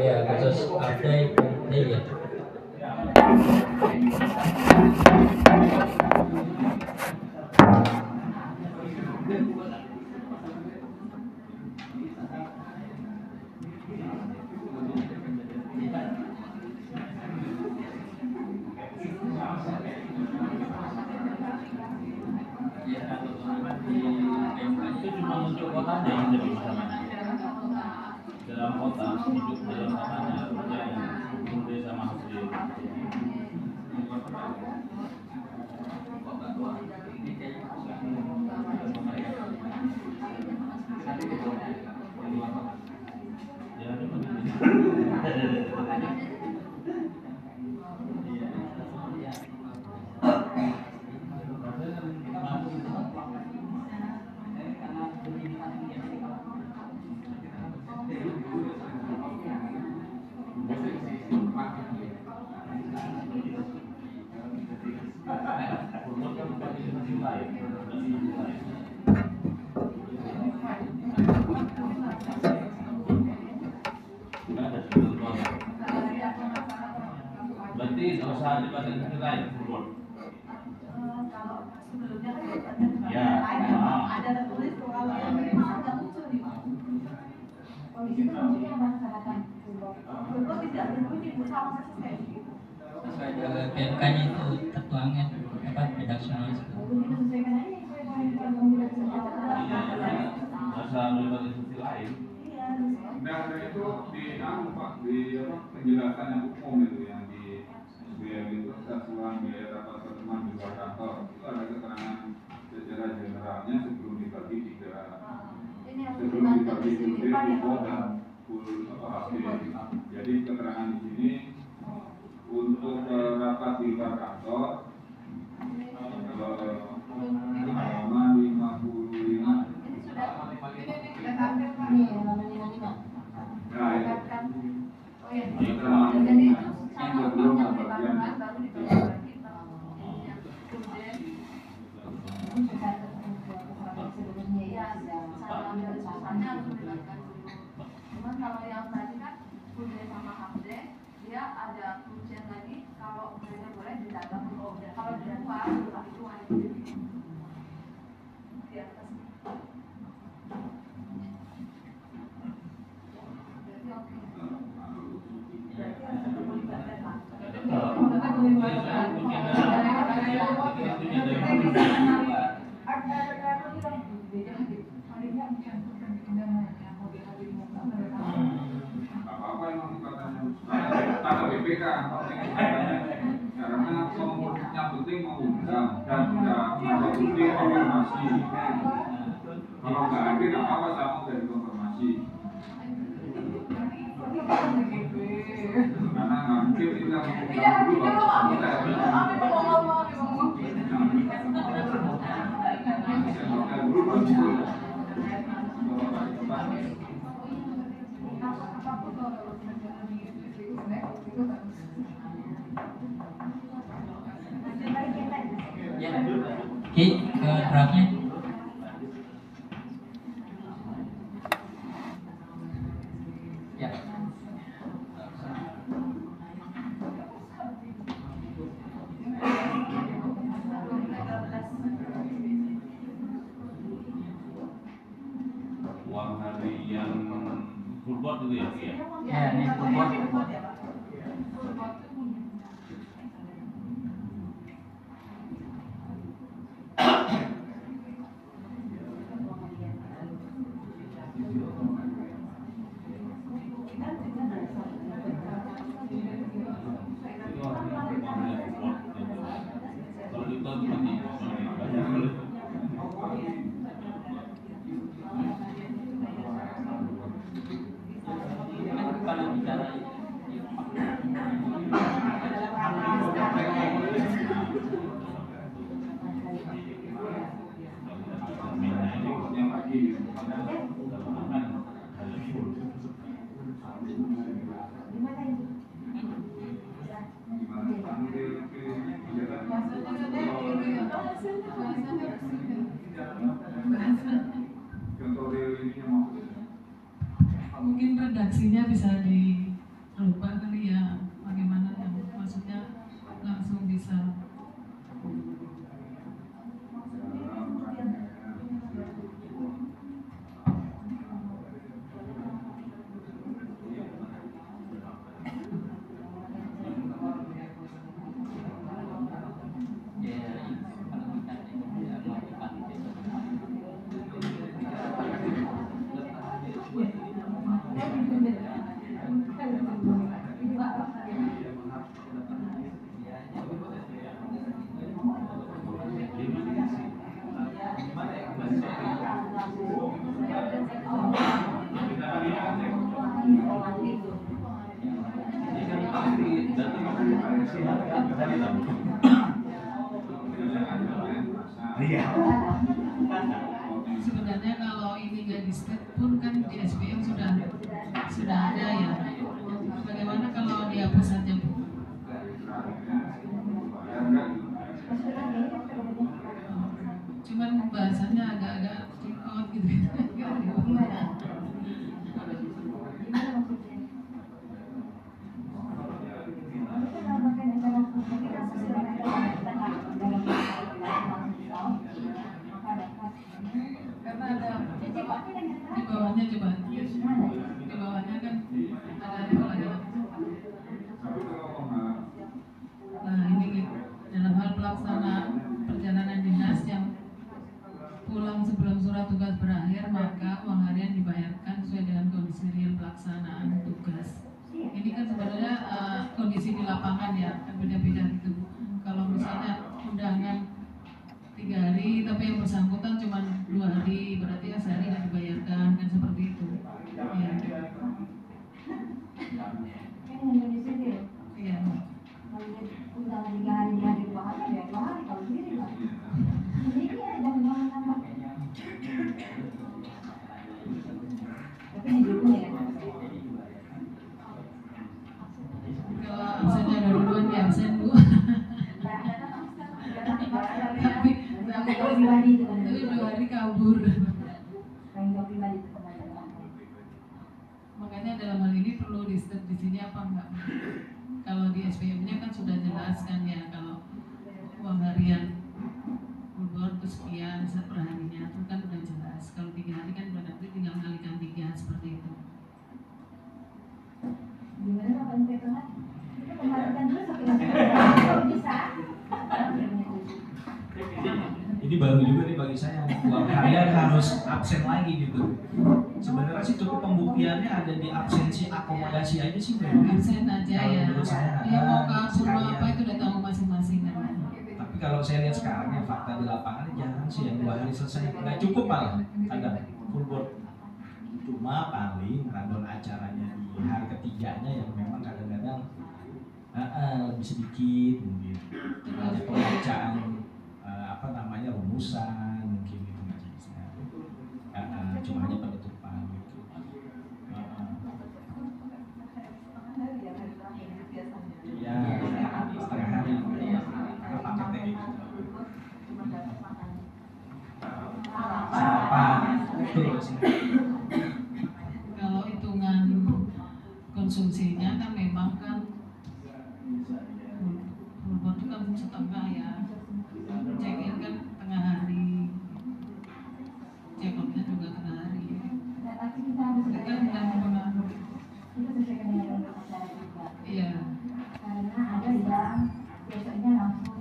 ya khusus update birthday ya. Itu cuma untuk kotanya yang jadi masalah. Dalam kota, hidup dalam kotanya yang bunda sama hasil. Berarti nggak usah dipakai ke lain. Kalau sebelumnya kan Ya. ada tertulis kalau yang nggak muncul di polisi itu fungsinya melaksanakan Google tidak berbunyi sama persis kayak gitu. Sesuai dengan PMK-nya itu tertuangnya apa redaksional itu. Begitu sesuaikan aja yang membuat Masa berbagai sisi lain. Iya. Dan itu di Pak di penjelasan yang umum itu yang di SBM itu satuan biaya rapat pertemuan di luar kantor itu ada keterangan secara generalnya sebelum dibagi tiga sebelum dibagi unit info dan full hasil. Jadi keterangan di sini untuk rapat di luar kantor halaman 55. Nah, itu Jadi itu sama belum baru dibawa kita. Cuman kalau yang tadi kan Bude sama Hamde dia ada kuncian lagi kalau mereka boleh di dalam kalau di luar itu ada di atas. apa yang kata BPK karena yang penting mengundang dan tidak ada bukti konfirmasi. Kalau nggak ada nggak apa sama dari konfirmasi. Karena nggak mungkin kita mengundang dulu Ya. Oke, ke draftnya. Ya. Uang harian full board itu ya? Ya, ini support. Kalau itu nanti Kalau bicara yang lagi Mungkin redaksinya bisa di lupa kali ya bagaimana yang maksudnya langsung bisa. Sebenarnya kalau ini nggak di state pun kan di SBM sudah ada ya. Bagaimana kalau dihapus saja Bu? Cuman bahasanya agak-agak check out gitu. Karena ada di bawahnya coba. Di bawahnya kan ada level lagi. Nah ini gitu. Dalam hal pelaksanaan perjalanan dinas yang pulang sebelum surat tugas berakhir, maka uang harian dibayarkan sesuai dengan kondisi real pelaksanaan tugas. Ini kan sebenarnya kondisi di lapangan ya, kan beda-beda gitu. Kalau misalnya undangan 3 hari, tapi yang bersangkutan cuma 2 hari, berarti kan sehari nggak dibayarkan, kan seperti itu. Ya. Iya. Udah 3 hari dia di 2 hari ya 2 hari kalau sendiri lah. Ini ya jangan tambah. Tapi ini juga ya. Kalau absennya ada duluan di absen Bu. Tapi 2 hari kabur. Makanya dalam hal ini perlu di step di sini apa enggak? Kalau di SPM-nya kan sudah jelas kan ya, kalau uang harian Bulbor itu sekian per harinya itu kan udah jelas. Kalau 3 hari kan berarti tinggal mengalihkan 3 seperti itu. Gimana Pak Inspektorat? Kita kembalikan dulu sampai bisa. Ini baru juga nih bagi saya, uang harian harus absen lagi gitu. Sebenarnya sih cukup pembuktiannya ada di absensi akomodasi aja sih memang. Absen aja Kalau ya. menurut saya, Ya mau kabur sekalian. apa itu udah tahu masing-masing kan. Tapi kalau saya lihat sekarang ya fakta di lapangan jangan sih yang 2 hari selesai, nggak cukup malah kadang full board. Cuma paling random acaranya di hari ketiganya yang memang kadang-kadang lebih sedikit mungkin. Ada pembacaan rumusan mungkin itu majelisnya. Cuma hanya penutupan gitu. Ya, setengah hari. Karena paketnya gitu. Sarapan, betul sih. Kalau hitungan konsumsinya kan memang kan Bulbor itu kan setengah ya. Check-in kan tengah hari, check-outnya juga tengah hari. Tapi kita harus Itu kan tidak mempengaruhi. kita sesuaikan dengan acara juga. Iya. Karena ada yang biasanya langsung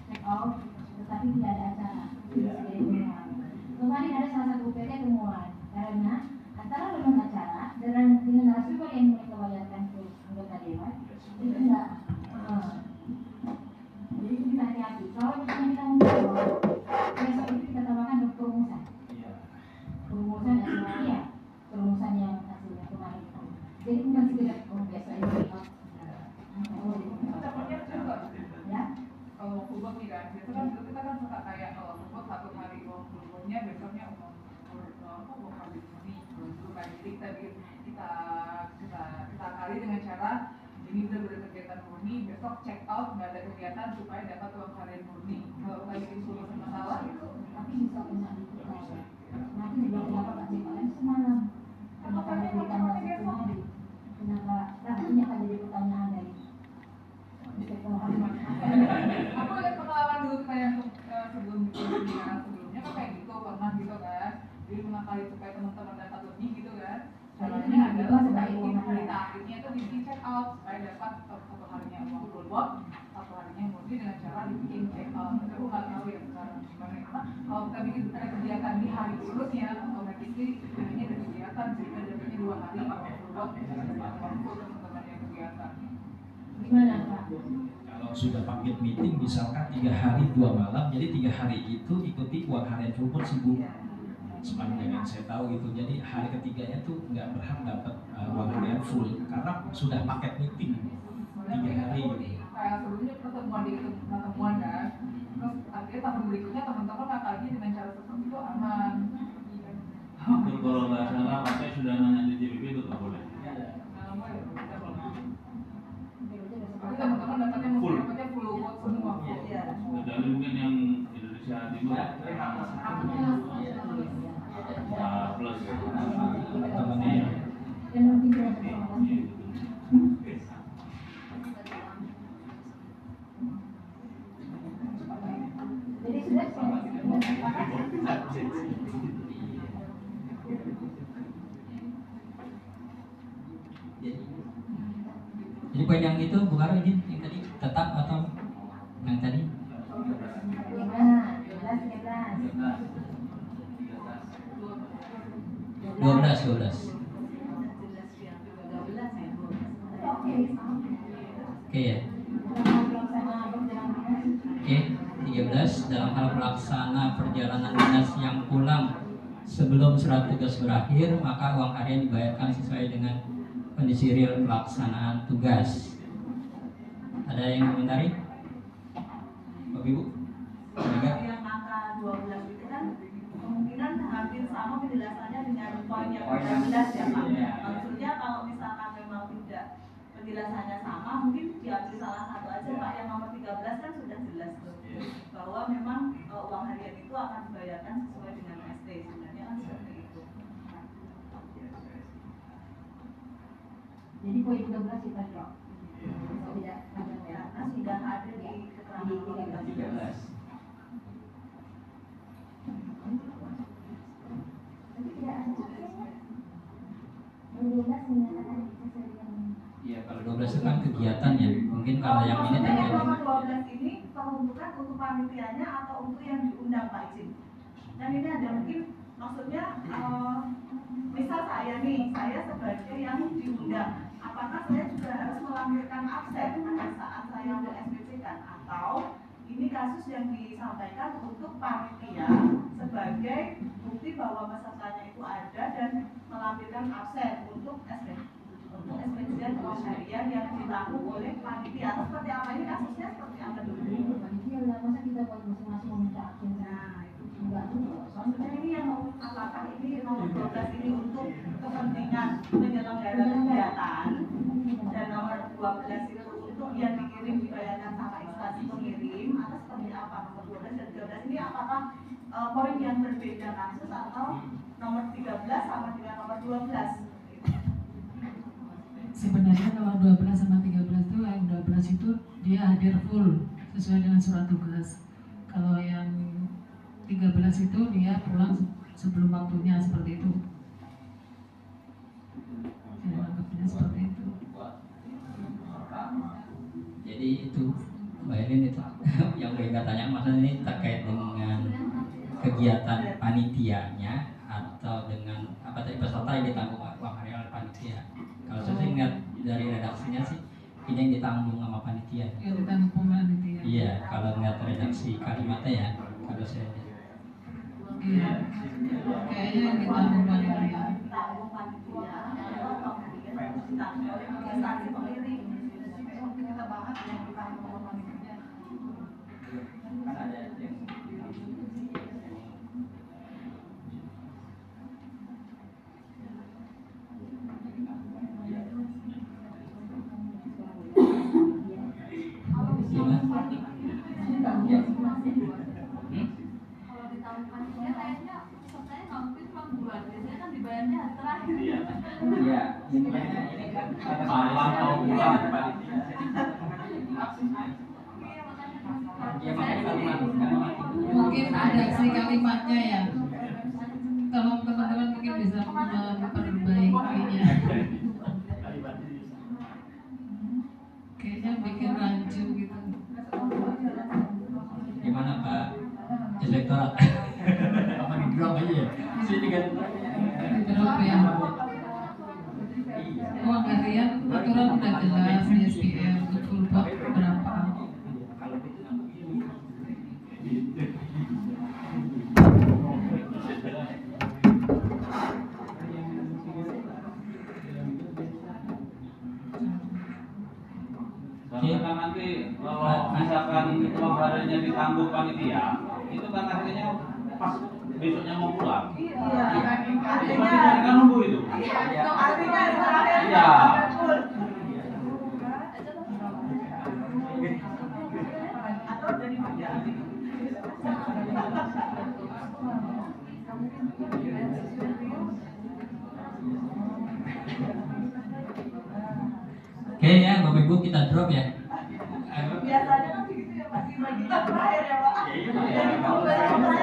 check out, tetapi tidak ada acara. Kemarin ada salah satu UPT temuan karena antara belum acara dengan narasumber yang mereka bayarkan ke anggota dewan itu enggak. Jadi itu kita hati-hati. Kalau misalnya kita ngomong besok itu kita tambahkan perumusan. Perumusan ya, perumusan yang hasilnya kemarin itu. Jadi bukan sekedar besok ini. Ya. Kalau Bulbor tidak, biasa kan kita kan suka kayak kalau Bulbor 1 hari uang Bulbornya besoknya uang habis ini dulu kan. Jadi kita kali dengan cara ini udah berkegiatan murni, besok check out nggak ada kegiatan supaya dapat uang harian murni. Kalau lagi solusi masalah itu Tapi bisa kena ditukar. Nanti juga kenapa Pak Jeko semalam. Kenapa diberikan maksudnya kenapa? Nah, ini dapat satu harinya uang full work, satu harinya murni dengan cara dibikin check out. Tapi aku nggak tahu ya sekarang gimana, karena kalau kita bikin ada kegiatan di hari sebelumnya, otomatis ini ada kegiatan, jadi kita dapatnya 2 hari uang full work, uang full teman-teman yang kegiatan. Gimana Pak? Kalau sudah paket meeting misalkan 3 hari 2 malam, jadi 3 hari itu ikuti uang harian full work sibuk. Sepanjang yang saya tahu gitu, jadi hari ketiganya tuh nggak berhak dapat uang harian full karena sudah paket meeting 3 hari gitu. Kayak sebelumnya pertemuan di pertemuan kan, terus akhirnya tahun berikutnya teman-teman lagi dengan cara seperti itu aman. Itu kalau nggak salah pakai sudah nanya di JPP itu nggak boleh. Tapi teman-teman dapatnya Full. full work semua. Kecuali mungkin yang Indonesia Timur plus Temennya Dan mungkin kita bersama. Jadi sudah sepakat. Jadi poin yang itu bukan izin yang tadi tetap atau yang tadi? Gimana? 12. 12. Oke. Oke ya. Oke, 13 dalam hal pelaksana perjalanan dinas yang pulang sebelum surat tugas berakhir, maka uang harian dibayarkan sesuai dengan kondisi real pelaksanaan tugas. Ada yang komentari? Bapak Ibu? Enggak? Yang angka 12 itu kan kemungkinan hampir sama penjelasannya dengan poin yang 13 ya Pak. Maksudnya kalau misalkan memang tidak penjelasannya sama, mungkin diambil salah satu aja Pak. Yang nomor 13 kan sudah jelas tuh bahwa memang uang harian itu akan dibayarkan sesuai dengan ST, sebenarnya kan seperti itu. Jadi poin 12 kita drop. Tidak ada ya. Karena sudah ada di keterangan nomor 13. Tapi tidak ada cukupnya. 12 menyatakan sesuai dengan. Iya, kalau 12 itu kan kegiatan ya. Mungkin kalau yang ini Maksudnya yang terkait nomor 12 ini peruntukan untuk panitianya atau untuk yang diundang Pak Izin. Dan ini ada mungkin maksudnya misal saya nih, saya sebagai yang diundang, apakah saya juga harus melampirkan absen pada saat saya untuk SPC kan? Atau ini kasus yang disampaikan untuk panitia sebagai bukti bahwa pesertanya itu ada dan melampirkan absen untuk SPC uang harian yang dilakukan oleh panitia. Atau seperti apa ini kasusnya seperti apa dulu? Panitia lah, masa kita buat masing-masing meminta absen. Nah, itu Enggak juga. maksudnya ini yang apakah ini nomor 12 ini untuk kepentingan penyelenggara kegiatan dan nomor 12 itu untuk yang dikirim dibayarkan sama instansi pengirim atau seperti apa nomor 12 dan 13 ini apakah poin yang berbeda kasus atau nomor 13 sama dengan nomor 12? Sebenarnya kalau 12 sama 13 itu yang 12 itu dia hadir full sesuai dengan surat tugas. Kalau yang 13 itu dia pulang sebelum waktunya seperti itu. Saya anggapnya seperti itu. jadi itu Mbak Elin itu yang mereka tanya maksudnya ini terkait dengan kegiatan panitianya atau dengan apa tadi peserta yang ditanggung uang harian oleh panitia. Kalau saya sih ingat dari redaksinya sih ini yang ditanggung sama panitia. Yang ditanggung panitia. Iya, kalau ngeliat redaksi kalimatnya ya, kalau saya lihat. Iya. Kayaknya yang ditanggung panitia. Ditanggung panitia atau uang harian harus ditanggung oleh instansi pengirim. Mungkin kita bahas yang ditanggung oleh panitia. Kan ada yang Kalau ditanggung panitia kayaknya pesertanya nggak mungkin cuma bulan, biasanya kan dibayarnya hari terakhir. Iya, ini kan malam atau bulan panitia. ya makanya kalimat Mungkin ada sih kalimatnya ya. Tolong teman-teman mungkin bisa memperbaikinya. direktorat. Apa di drop aja ya? Sini kan. Drop ya. Uang harian aturan udah jelas di SPM untuk full board berapa. Karena nanti kalau misalkan uang hariannya ditanggung panitia, itu kan akhirnya pas besoknya mau pulang. Iya. Artinya kan nunggu itu. Artinya Iya. atau dari mana? Oke ya, Bapak Ibu kita drop ya. Biasanya kan begitu ya Pak, 5 juta terakhir ya Pak. Jadi kalau jangan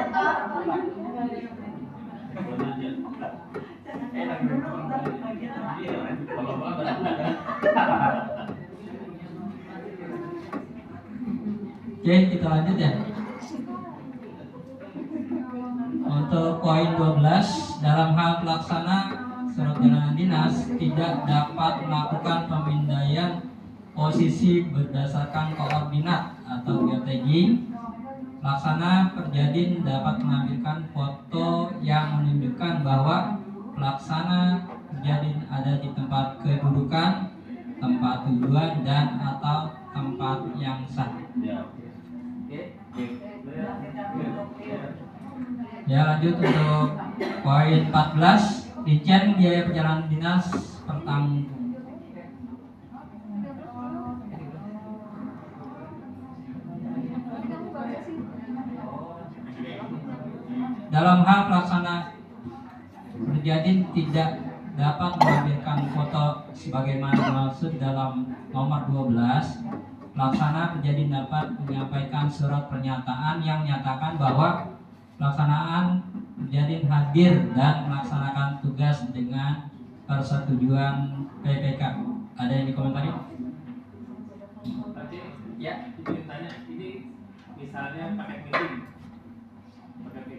dulu tapi bagian Oke, kita lanjut ya. Untuk poin 12, dalam hal pelaksana surat jalanan dinas tidak dapat melakukan pemindaian posisi berdasarkan koordinat atau geotagging. Pelaksana Perjadin dapat mengambilkan foto yang menunjukkan bahwa pelaksana Perjadin ada di tempat kedudukan, tempat tujuan, dan atau tempat yang sah. Ya, lanjut untuk poin 14, rincian biaya perjalanan dinas pertanggung. Dalam hal pelaksana Perjadin tidak dapat mengambilkan foto sebagaimana dimaksud dalam nomor 12. Pelaksana Perjadin dapat menyampaikan surat pernyataan yang menyatakan bahwa pelaksanaan Perjadin hadir dan melaksanakan tugas dengan persetujuan PPK. Ada yang dikomentari? Ya, ini tanya, ini misalnya paket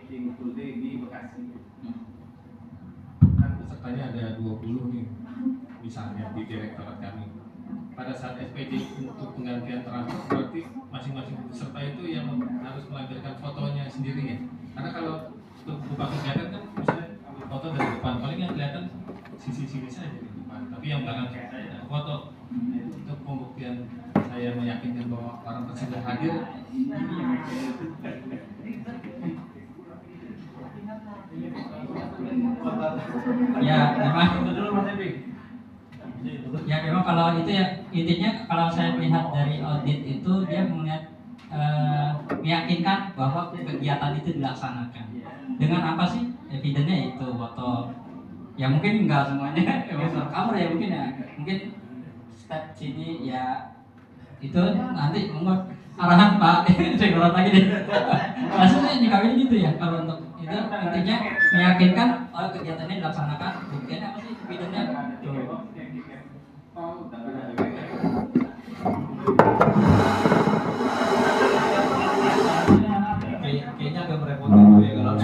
meeting full day di Bekasi. Kan pesertanya ada 20 nih, misalnya di direktorat kami. Pada saat SPJ untuk penggantian transfer, berarti masing-masing peserta itu yang harus melampirkan fotonya sendiri ya. Karena kalau berupa kegiatan kan misalnya ambil foto dari depan, paling yang kelihatan sisi-sisi saja di depan. Tapi yang belakang saya ada foto. Untuk pembuktian saya meyakinkan bahwa orang tersebut hadir. Ya, memang kalau itu ya intinya kalau saya lihat dari audit itu dia melihat meyakinkan bahwa kegiatan itu dilaksanakan. Dengan apa sih? Evidennya itu foto. Ya mungkin enggak semuanya kamera ya mungkin ya. Mungkin step sini ya itu nanti monggo arahan Pak saya ulang lagi deh. Maksudnya nyikapin gitu ya kalau untuk itu intinya meyakinkan kalau kegiatannya dilaksanakan. Buktinya apa sih? Evidennya kayaknya agak merepotkan juga ya kalau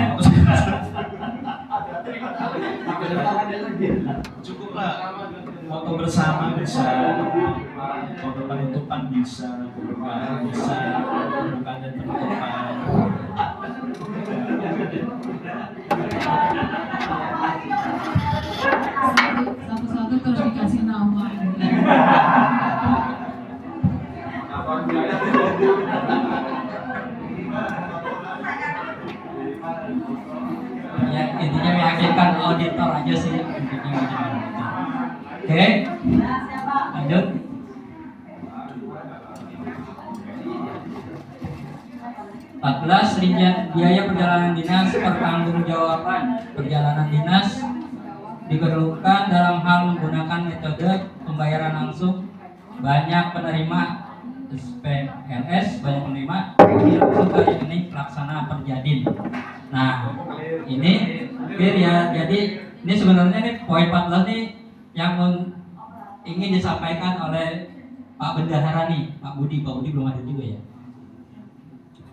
cukup lah foto bersama bisa, foto penutupan bisa, pembukaan bisa, pembukaan dan penutupan. Satu-satu terus dikasih nama. ya intinya meyakinkan auditor aja sih intinya gimana. Oke, lanjut. Rincian biaya perjalanan dinas pertanggungjawaban perjalanan dinas diperlukan dalam hal menggunakan metode pembayaran langsung. Banyak penerima PNS, banyak penerima langsung ke rekening pelaksana Perjadin. Nah, ini clear ya. Jadi ini sebenarnya nih poin 14 nih yang ingin disampaikan oleh Pak Bendahara nih, Pak Budi belum ada juga ya.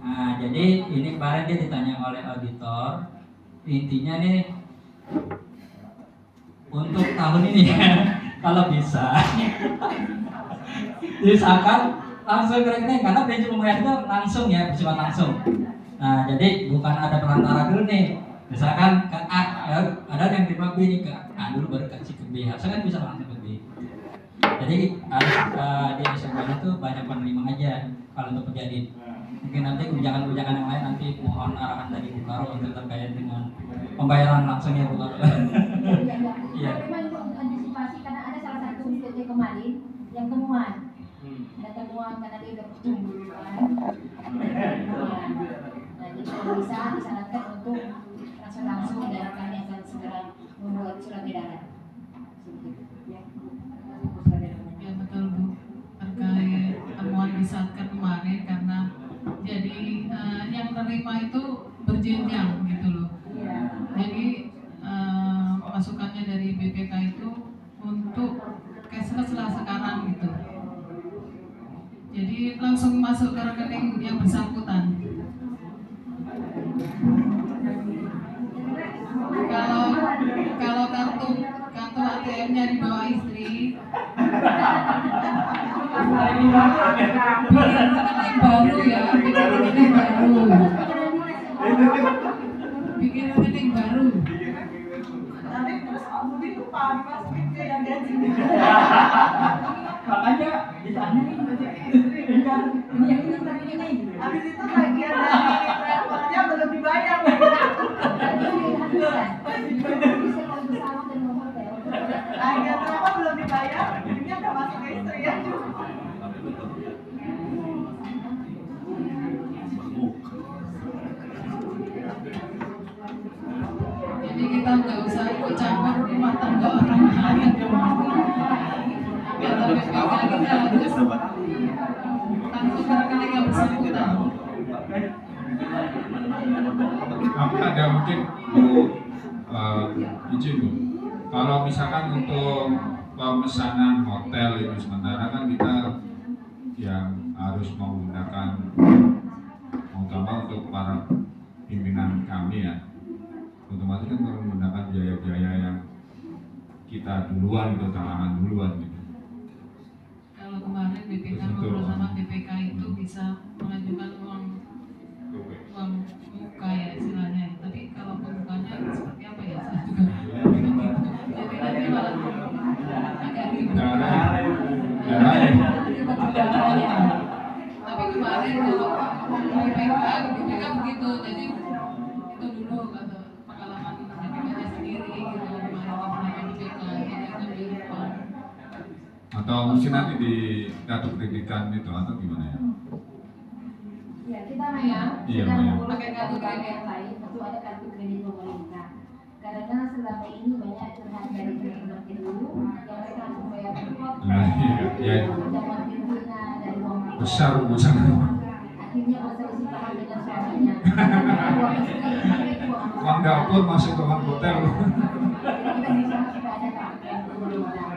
Nah, jadi ini kemarin dia ditanya oleh auditor, intinya nih untuk tahun ini ya, kalau bisa diusahakan langsung ke rekening karena prinsip pembayaran itu langsung ya, bersifat langsung. Nah, jadi bukan ada perantara dulu nih. Misalkan ke A, ya, ada yang terima B nih ke A dulu baru kasih ke B. Harusnya kan bisa langsung ke B. Jadi harus di SMA itu banyak penerima aja kalau untuk terjadi. Mungkin nanti kebijakan-kebijakan yang lain nanti mohon arahan dari Bu Karo untuk terkait dengan pembayaran langsung ya Bu Karo. Iya. Memang itu untuk antisipasi karena ada salah satu PT kemarin yang temuan. Ada temuan karena dia udah bertumbuh kan. Nah, jadi kalau bisa disarankan untuk transfer langsung dan kami akan segera membuat surat edaran. Ya betul Bu, terkait temuan di Satker kemarin karena jadi yang menerima itu berjenjang gitu loh. Jadi masukannya dari BPK itu untuk cashless lah sekarang gitu. Jadi langsung masuk ke rekening yang bersangkutan. Kalau kartu ATM-nya dibawa istri, bikin rekening baru. Nanti terus Pak Budi lupa dimasukin ke yang gaji. Makanya ditanya Habis itu bagian dari travelnya belum dibayar. Bagian travel belum dibayar, ini udah masuk ke istri ya. Jadi kita nggak usah ikut campur rumah tangga orang lain. Kata BPK kita harus langsung ke rekening yang bersangkutan. Ada mungkin Bu izin Bu, kalau misalkan untuk pemesanan hotel itu sementara kan kita yang harus menggunakan utama untuk para pimpinan kami ya, otomatis kan menggunakan biaya-biaya yang kita duluan gitu, talangan duluan gitu. Kalau kemarin BPK ngobrol sama BPK itu bisa mengajukan uang muka ya istilahnya. Tapi kalau pembukanya seperti apa ya? Saya juga jadi nanti malah agak ribet. Tapi kemarin kalau BPK begitu, jadi itu dulu kata pengalaman BPK-nya sendiri gitu kemarin BPK jadi akan diubah. Atau mungkin nanti di kartu pendidikan itu atau gimana ya? Ya, kita memang Iya, sedang iya. mengurus kartu kredit yang lain, itu ada kartu kredit pemerintah. Karena selama ini banyak curhat dari teman-teman dulu yang mereka harus membayar uang. Nah, iya. Zaman pintunya dari uang Besar urusan. akhirnya berselisih paham dengan suaminya. Uang istri, Uang dapur masuk ke uang hotel. jadi kita berusaha supaya ada kartu kredit pemerintah.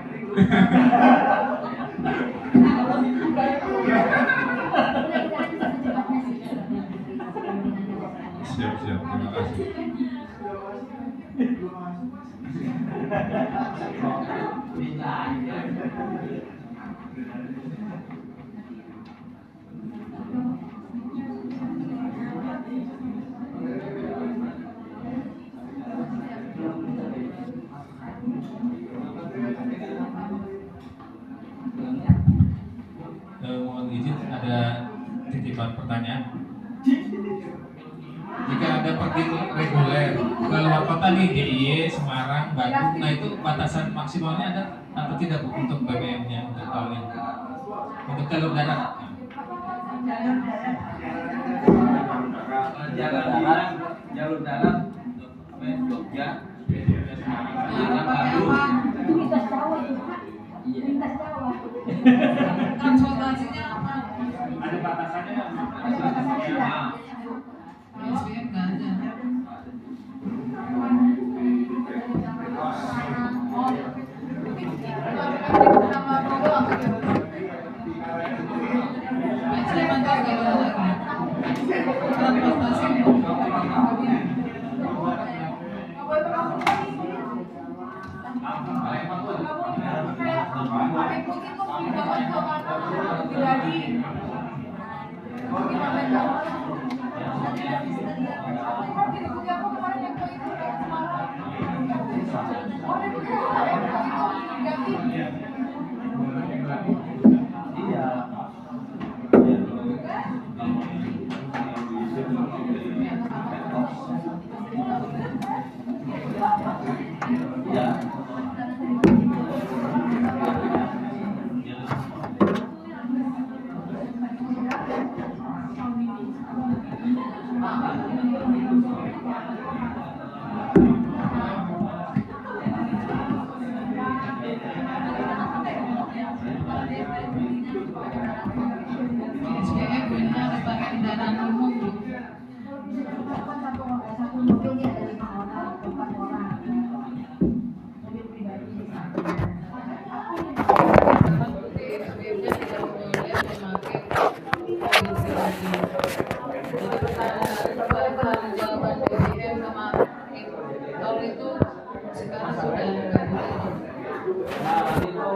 Siap, terima kasih. Mohon izin ada titipan pertanyaan. Jika ada pergi reguler ke luar kota nih, DIY, Semarang, Bandung, nah itu batasan maksimalnya ada atau tidak Bu untuk BBM-nya untuk tahun ini? Untuk jalur darat? jalur darat Jogja, Itu lintas Jawa itu, Pak. Lintas Jawa. Transportasinya apa? ada batasannya nggak? Ada batasannya enggak? SBM nggak ada. SBM nggak ada lagi. kok pindahan ke mana pribadi. Gimana dong? Jadi bukti aku kemarin yang ke itu ke Semarang. Oh, dari bukti aku itu ganti. Iya. SPM punya harus pakai kendaraan umum tuh. Satu mobilnya ada 5 orang, 4 orang. Mobil pribadi bisa. Karena bukti SPM-nya tidak boleh memakai mobil pribadi. Jadi pertanggung jawaban BBM sama tol itu sekarang sudah nggak boleh. Nah, itu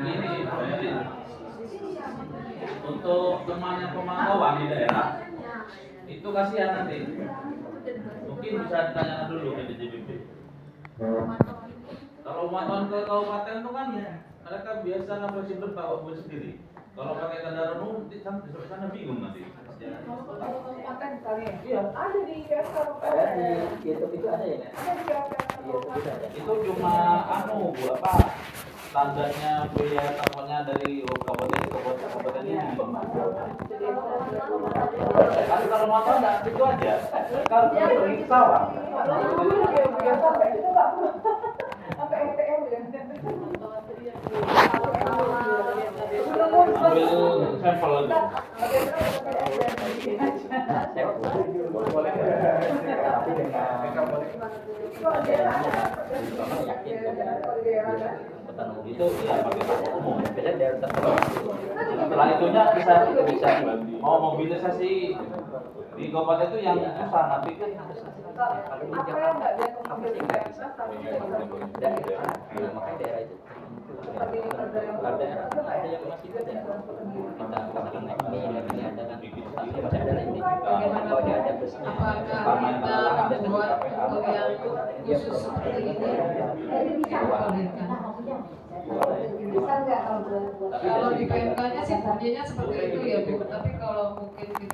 ini untuk teman yang pemantauan di daerah itu kasihan nanti. Mungkin bisa ditanyakan dulu ke DJBP. Kalau pemantauan ke kabupaten itu kan mereka biasa nggak fleksibel bawa mobil sendiri. Kalau pakai kendaraan umum nanti sampai di sana bingung nanti. Kalau kabupaten misalnya, Iya. ada di KS kabupaten. Ada di YouTube itu ada ya nggak? Ada di KS kabupaten. Itu cuma Bu apa? Standarnya biaya tamunya dari kabupaten ke kabupaten ini. Tapi kalau motor nggak itu aja. Kalau pergi ke sawah. Sampai itu nggak sampai STM ya. Ambil sampel lagi. Itu ya pakai umum. Setelah itunya bisa mau mobilisasi di kabupaten itu yang susah nanti kan Apa yang nggak dia kemudian Makanya daerah itu seperti perda yang ada yang masih ada kita misalkan naik ini ada kan tapi masih ada lagi kalau dia ada busnya Apakah kita buat kuliah khusus seperti ini? Dibolehkan. Bisa nggak kalau buat Kalau di PMK-nya sih bunyinya seperti itu ya Bu, tapi kalau mungkin itu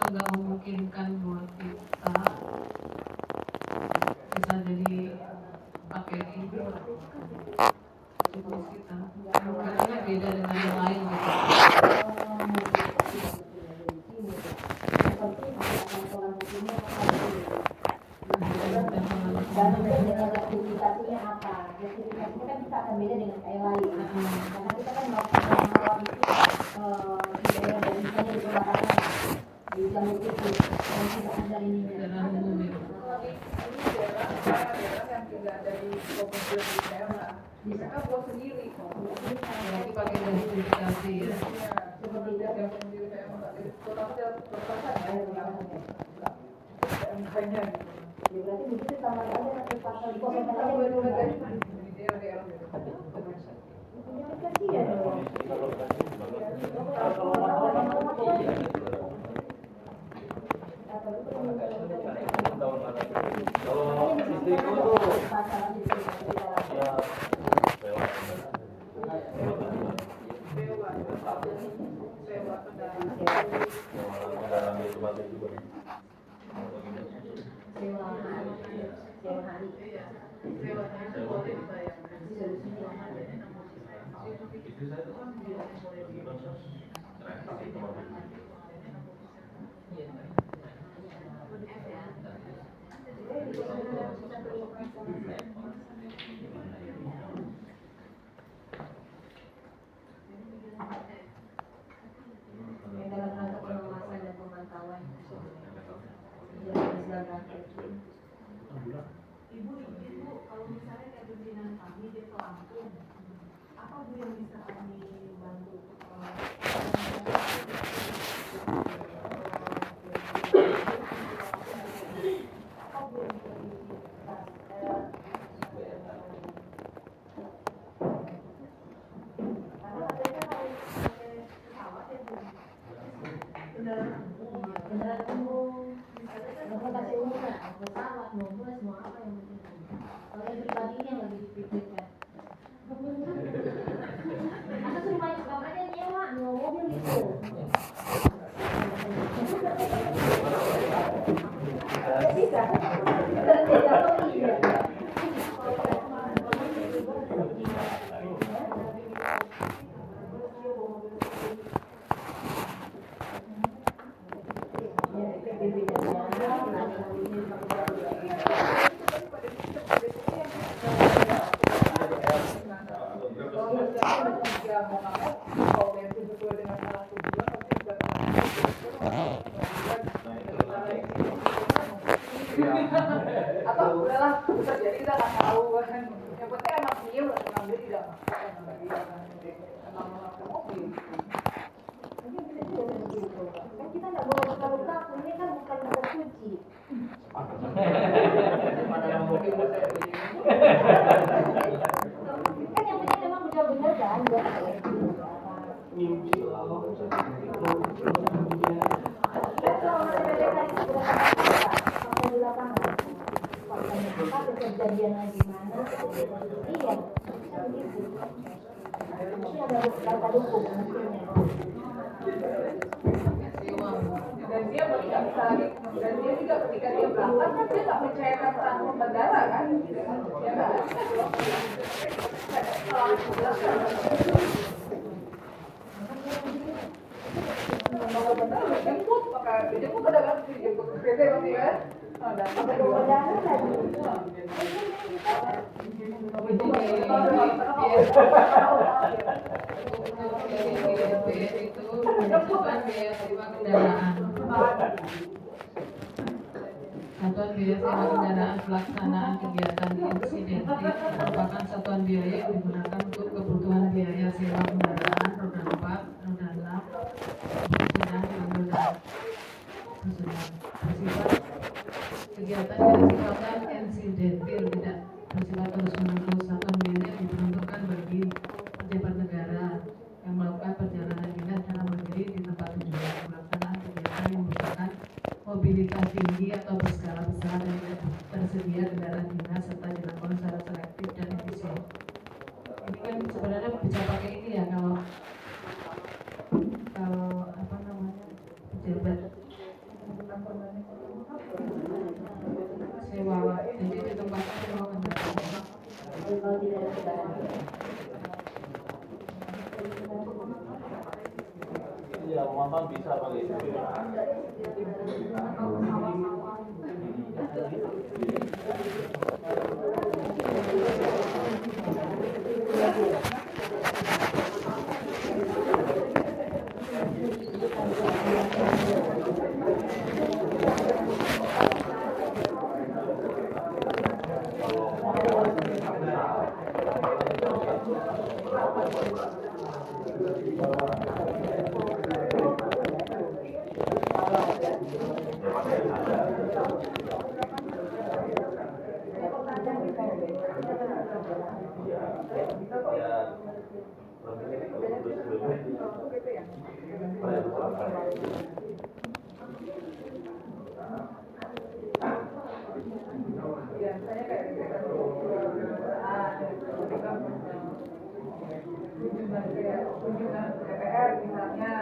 nggak memungkinkan buat kita, bisa jadi pakai ini juknis kita, karena beda dengan yang lain gitu. Dan dengan justifikasinya apa? Justifikasinya kan kita akan beda dengan kayak lain. Karena kita kan melakukan pengawalan itu di daerah dan misalnya di perbatasan di jalur itu yang tidak ada ininya. Kendaraan umum ya. daerah yang tidak dari provinsi di daerah. Mereka buat sendiri. Berarti pakai justifikasi ya. Seperti yang sendiri kayak enggak dari kota perbatasan ya. Makanya Ya, berarti begitu sama aja nanti pasal di kota kalau aja boleh itu di daerah-daerah gitu. kasihan dong. kalau istriku tuh ya Dalam rangka pengawasan dan pemantauan yang diselenggarakan. Ibu, kalau misalnya kayak pimpinan kami dia ke Lampung, apa Bu yang bisa kami bantu? Apa Bu yang bisa kendaraan. Kendaraan umum, transportasi umum lah, pesawat, mau bus, mau apa yang penting. Kalau yang pribadinya lagi dipikirkan. Masa suruh banyak bapaknya nyewa mobil gitu. Bisa. Atau udahlah bisa jadi kita nggak tahu kan, yang penting emang dia udah ngambil tidak emang memakai mobil. Kan kita nggak bawa bekal-bekal, ini kan bukan mau cuci. Kan yang penting memang benar-benar kan buat kejadian gimana? Iya, begitu. Ini ada beberapa dukung mungkinnya. Dan dia ketika misalnya, dan dia juga ketika dia berangkat kan dia nggak percayakan transport bandara kan, ya kan? Kalau bandara udah jemput, maka dijemput ada kan dijemput ke PT pasti kan? Dan sampai ke bandara lagi. Itu satuan biaya sewa kendaraan. Satuan biaya sewa kendaraan pelaksanaan kegiatan insidentif merupakan satuan biaya yang digunakan untuk kebutuhan biaya sewa kendaraan roda 4, roda 6, sedang dan roda susunan. Bersifat kegiatan yang sifatnya insidentil, tidak bersifat terus-menerus. Satuan biaya yang diperuntukkan bagi pejabat negara yang melakukan perjalanan dinas secara mandiri di tempat tujuan. Pelaksanaan kegiatan yang membutuhkan mobilitas tinggi atau berskala besar dan tidak tersedia kendaraan dinas serta dilakukan secara selektif dan efisien. Ini kan sebenarnya bisa pakai ini ya kalau apa namanya pejabat sewa, jadi di tempatnya sewa kendaraan. Kalau tidak ada kendaraan. Iya, mantan bisa pakai itu. Biasanya kayak kunjungan DPR misalnya.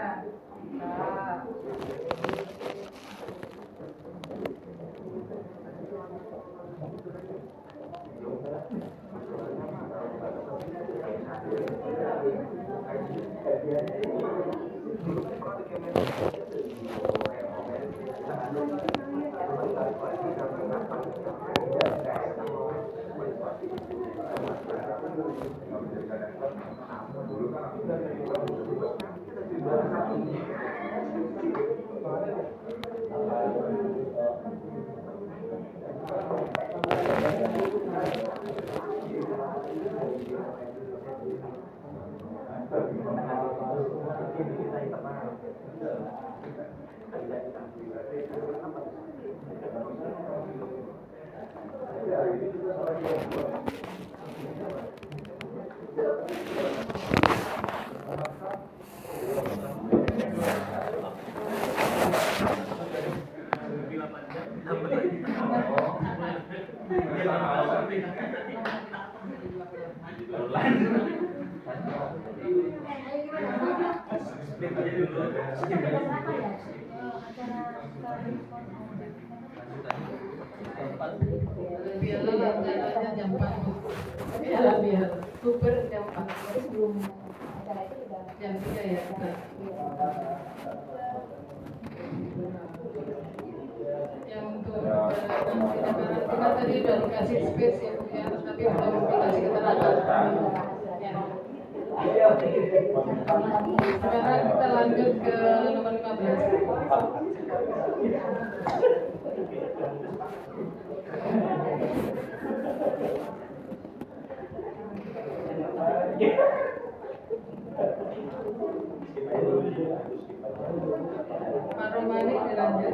Biar acaranya jam 4. Biar super jam 4. Sebelum acara itu udah Jam 3 ya. Yang untuk kita tadi udah dikasih space ya Bu ya, tapi belum dikasih keterangan. Sekarang kita lanjut ke nomor 15. Pak Romani dilanjut.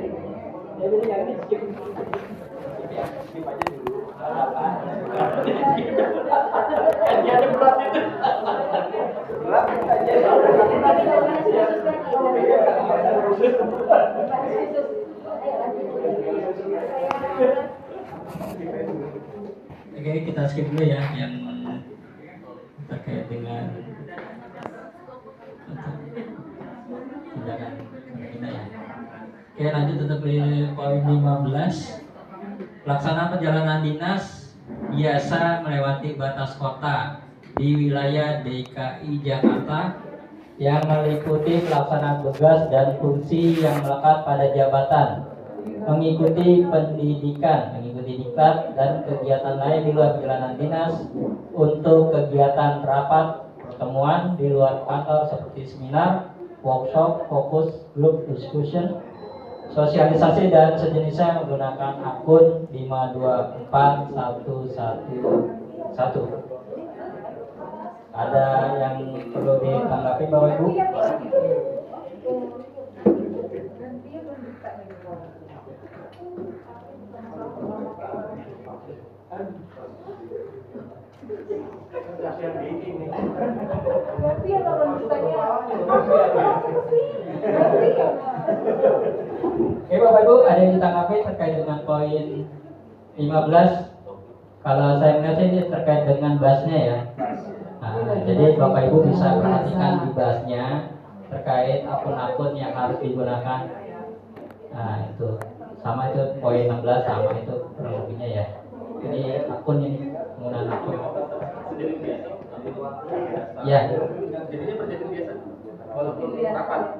Oke, kita skip dulu ya yang terkait dengan tindakan kita ya. Oke, lanjut untuk poin 15. Pelaksanaan perjalanan dinas biasa melewati batas kota di wilayah DKI Jakarta yang meliputi pelaksanaan tugas dan fungsi yang melekat pada jabatan, mengikuti pendidikan, mengikuti diklat dan kegiatan lain di luar perjalanan dinas untuk kegiatan rapat, pertemuan di luar kantor seperti seminar, workshop, fokus, group discussion, sosialisasi dan sejenisnya menggunakan akun 524111. Ada yang perlu ditanggapi Bapak Ibu? Oke Bapak Ibu, ada yang ditanggapi terkait dengan poin 15? Kalau saya melihat ini terkait dengan basnya ya. Nah, jadi Bapak Ibu bisa perhatikan di basnya terkait akun-akun yang harus digunakan. Nah itu sama, itu poin 16 sama itu kurang lebihnya ya. Jadi akun ini penggunaan akun. Ya. Jadinya perjanjian biasa. Walaupun rapat.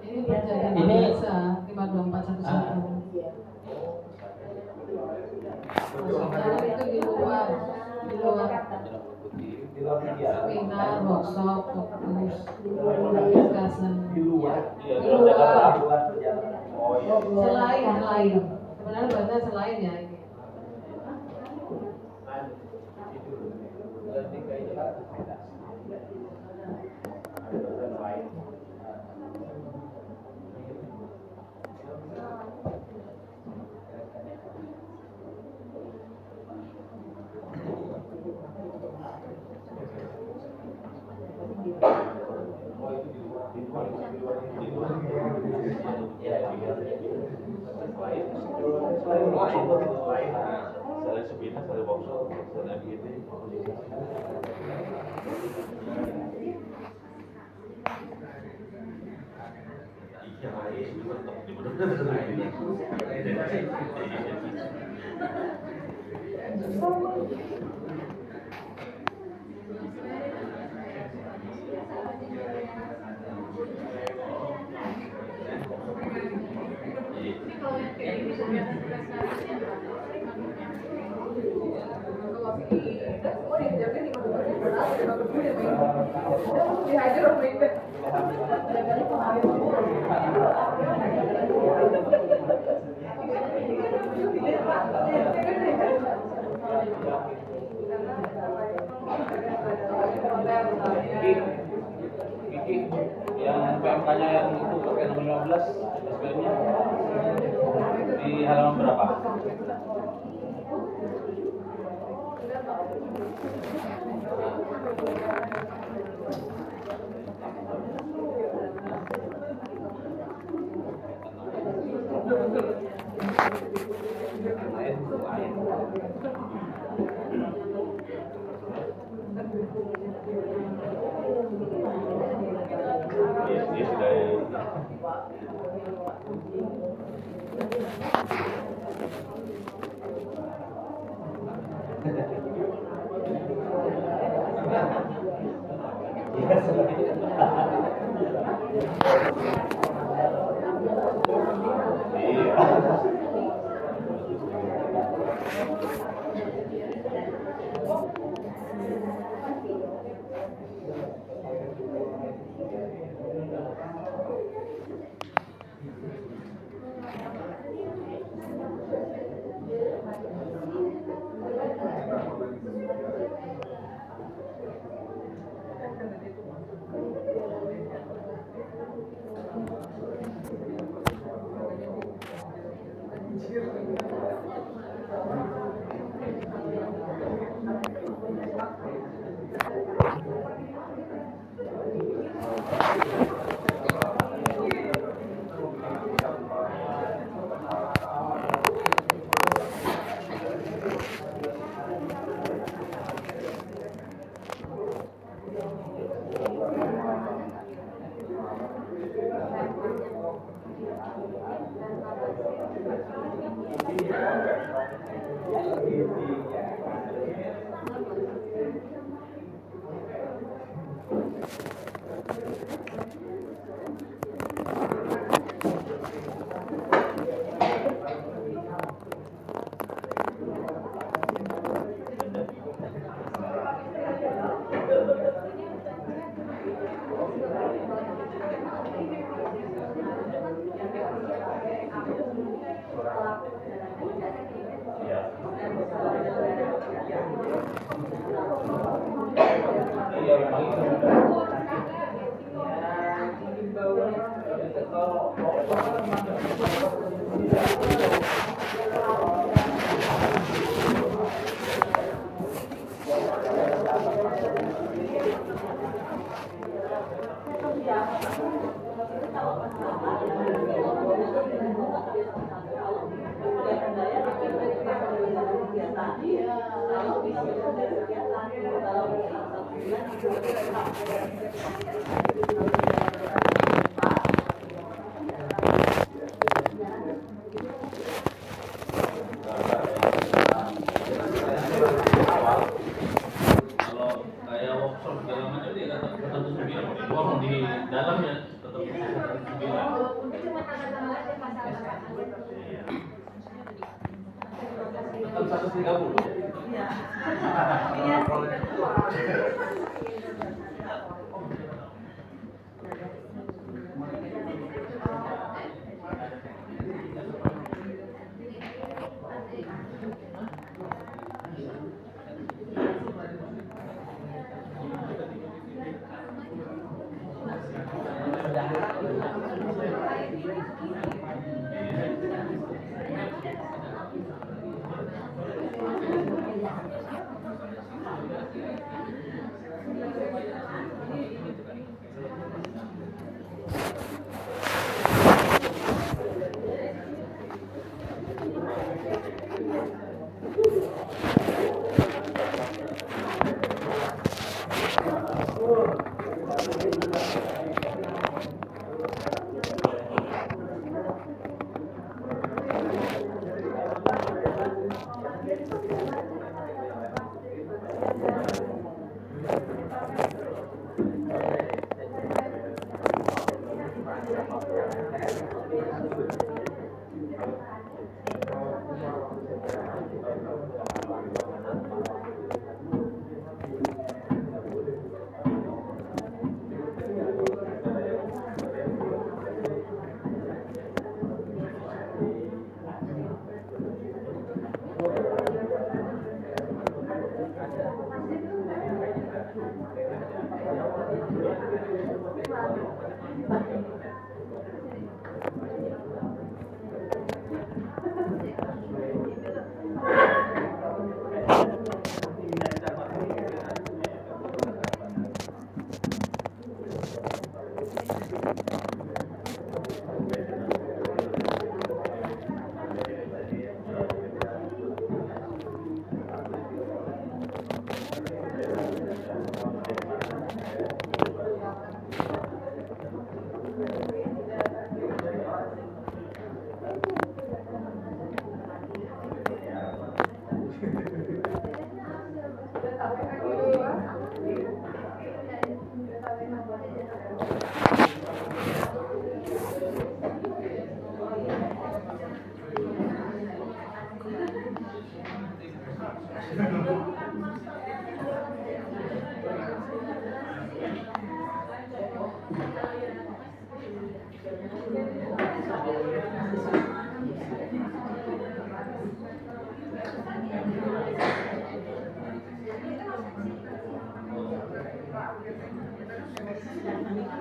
Ini perjanjian Ini biasa 52411. Maksudnya itu di luar seminar, workshop, fokus, discussion. Di luar. Selain. Sebenarnya bahasa selain ya ini. Selain seminar, selain workshop, selain ini. Yang PMK-nya yang itu pakai nomor 15 SPM-nya di halaman berapa? Di dia sudah Terima kasih.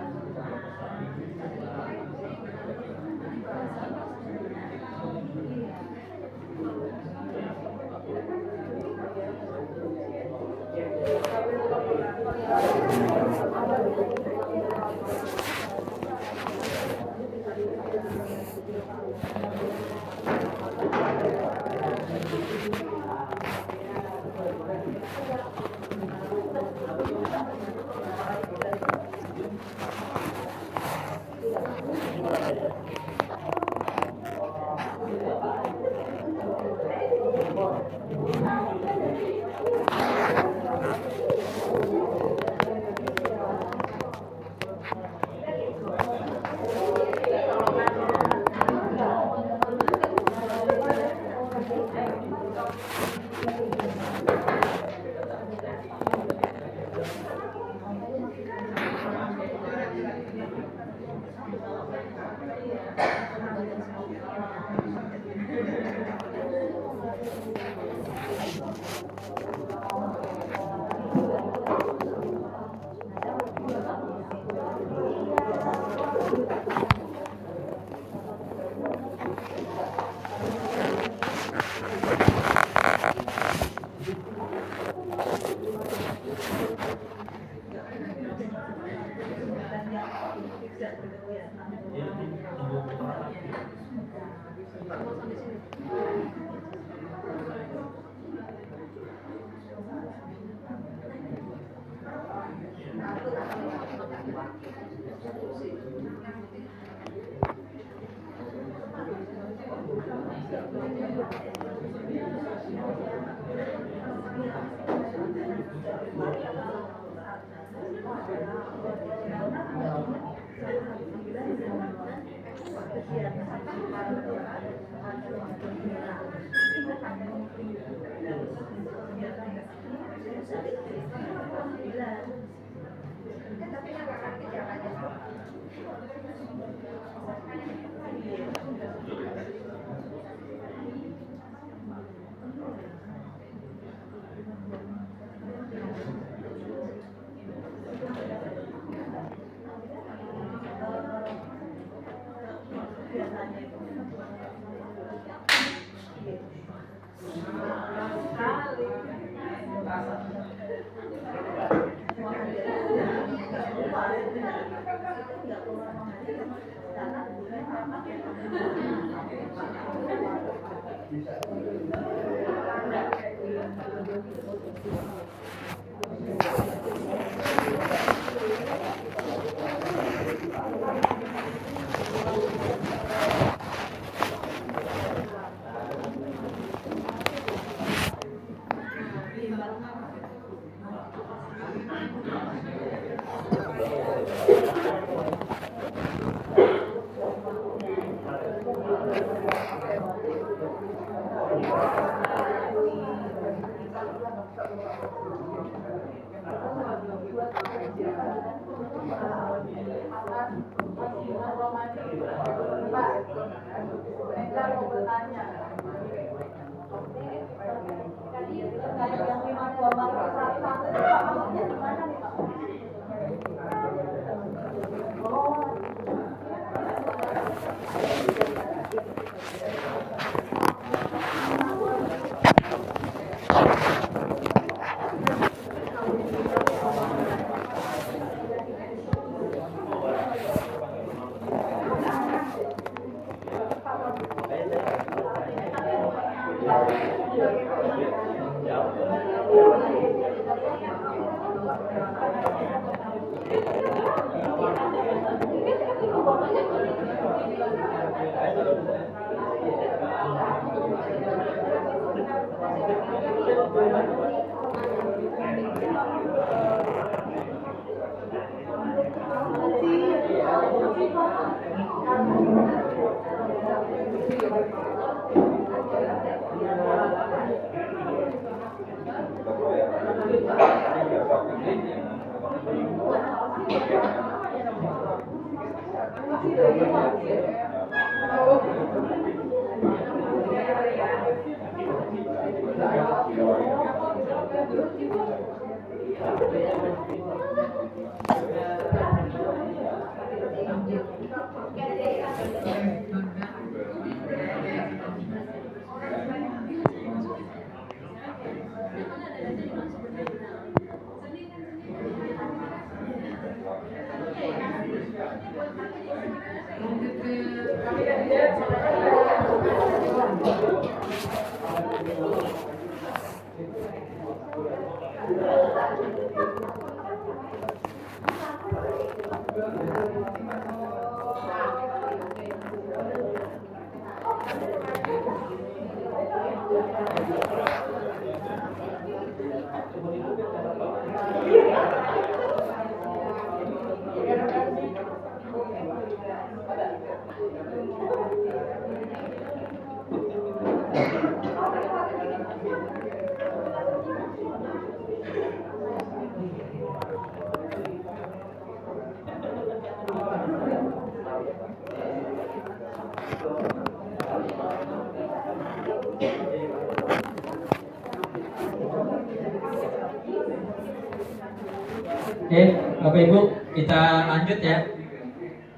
Oke, Bapak Ibu, kita lanjut ya.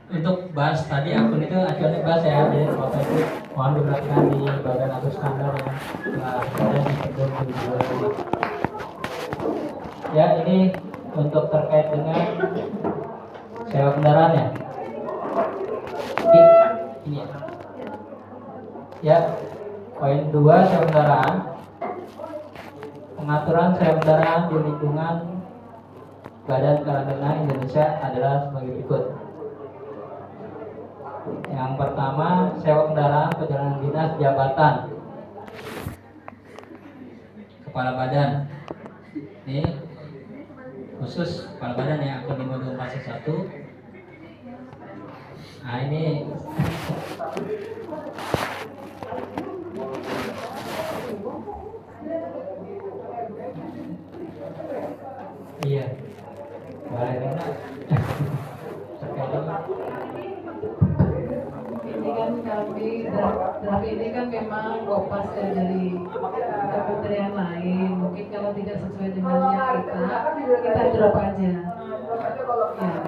Untuk bahas tadi akun itu acuannya bahas ya, jadi Bapak Ibu mohon diperhatikan di bagian atur standar ya. Nah, ada di pedoman di bawah ini. Ya, ini untuk terkait dengan sewa kendaraan ya. Ini ya. Ya, poin 2 sewa kendaraan. Pengaturan sewa kendaraan di lingkungan Badan Karantina Indonesia adalah sebagai berikut. Yang pertama, sewa kendaraan perjalanan dinas jabatan kepala badan. Ini khusus kepala badan ya, akun 52411. Nah ini iya. Boleh enggak? Ini kan kami ini kan memang kopas dari kementerian lain. Mungkin kalau tidak sesuai dengan yang kita drop aja. Ya.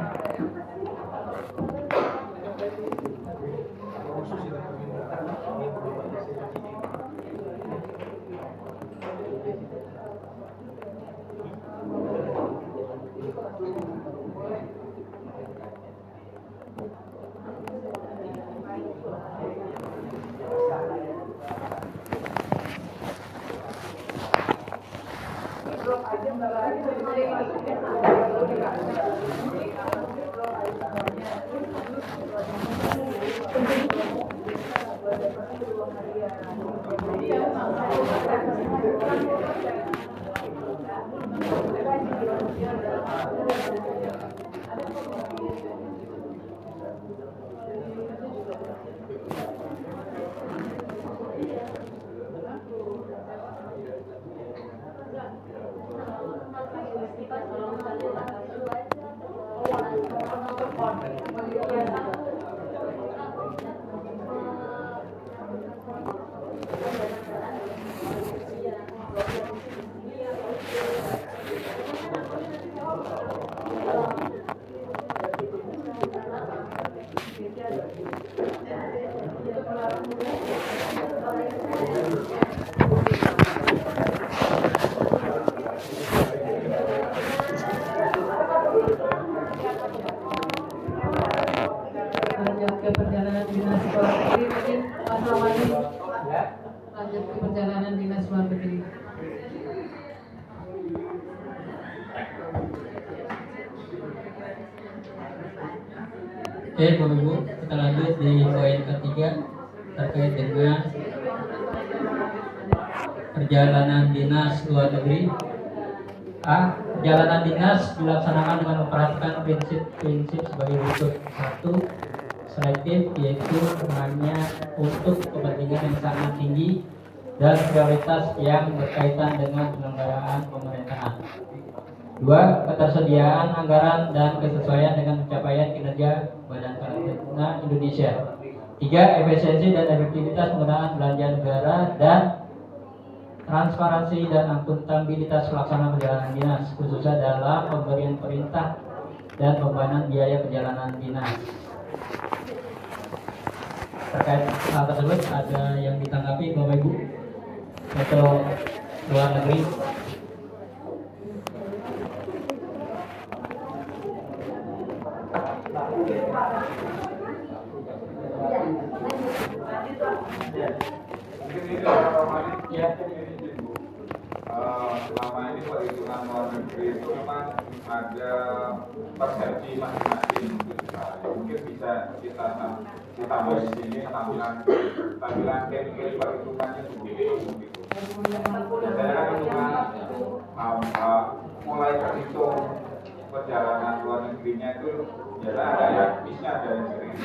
Lanjut ke perjalanan dinas luar negeri, mungkin Mas Ramadi. Lanjut ke perjalanan dinas luar negeri. Oke, Bapak Ibu, kita lanjut di poin ketiga terkait dengan perjalanan dinas luar negeri. A. Perjalanan dinas dilaksanakan dengan memperhatikan prinsip-prinsip sebagai berikut. 1. Selektif, yaitu hanya untuk kepentingan yang sangat tinggi dan prioritas yang berkaitan dengan penyelenggaraan pemerintahan. 2. Ketersediaan anggaran dan kesesuaian dengan pencapaian kinerja Badan Karantina Indonesia. 3. Efisiensi dan efektivitas penggunaan belanja negara dan transparansi dan akuntabilitas pelaksanaan perjalanan dinas, khususnya dalam pemberian perintah dan pembayaran biaya perjalanan dinas. Terkait hal tersebut, ada yang ditanggapi Bapak Ibu untuk luar negeri? Selama ini perhitungan luar negeri itu memang ada persepsi masing-masing. Mungkin bisa kita tambah di sini tampilan KPI perhitungannya begitu. Biasanya kan hitungan mulai terhitung perjalanan luar negerinya itu biasanya ada yang bisnya, ada yang sering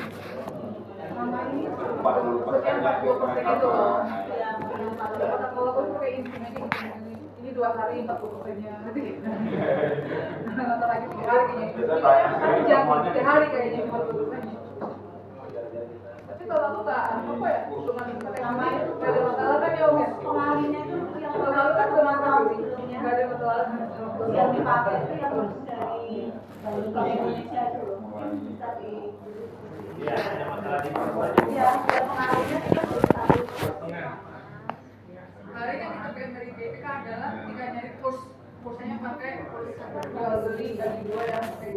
40%-nya itu mereka Walaupun pakai ini 2 hari 40%-nya nanti atau lagi 3 hari kayaknya 3 hari kayaknya 40%-nya. Tapi kalau aku nggak apa ya, cuma pakai nama itu nggak ada masalah kan ya Om? Pengalinya itu yang Kalau lalu kan cuma tahu nggak ada masalah. yang dipakai itu yang dari Indonesia itu loh, mungkin bisa di Iya, ada masalah di mana? ya pengalinya kita harus Hari yang kita pengen dari BPK adalah ketika nyari kursnya pakai kurs jual beli bagi 2 yang pakai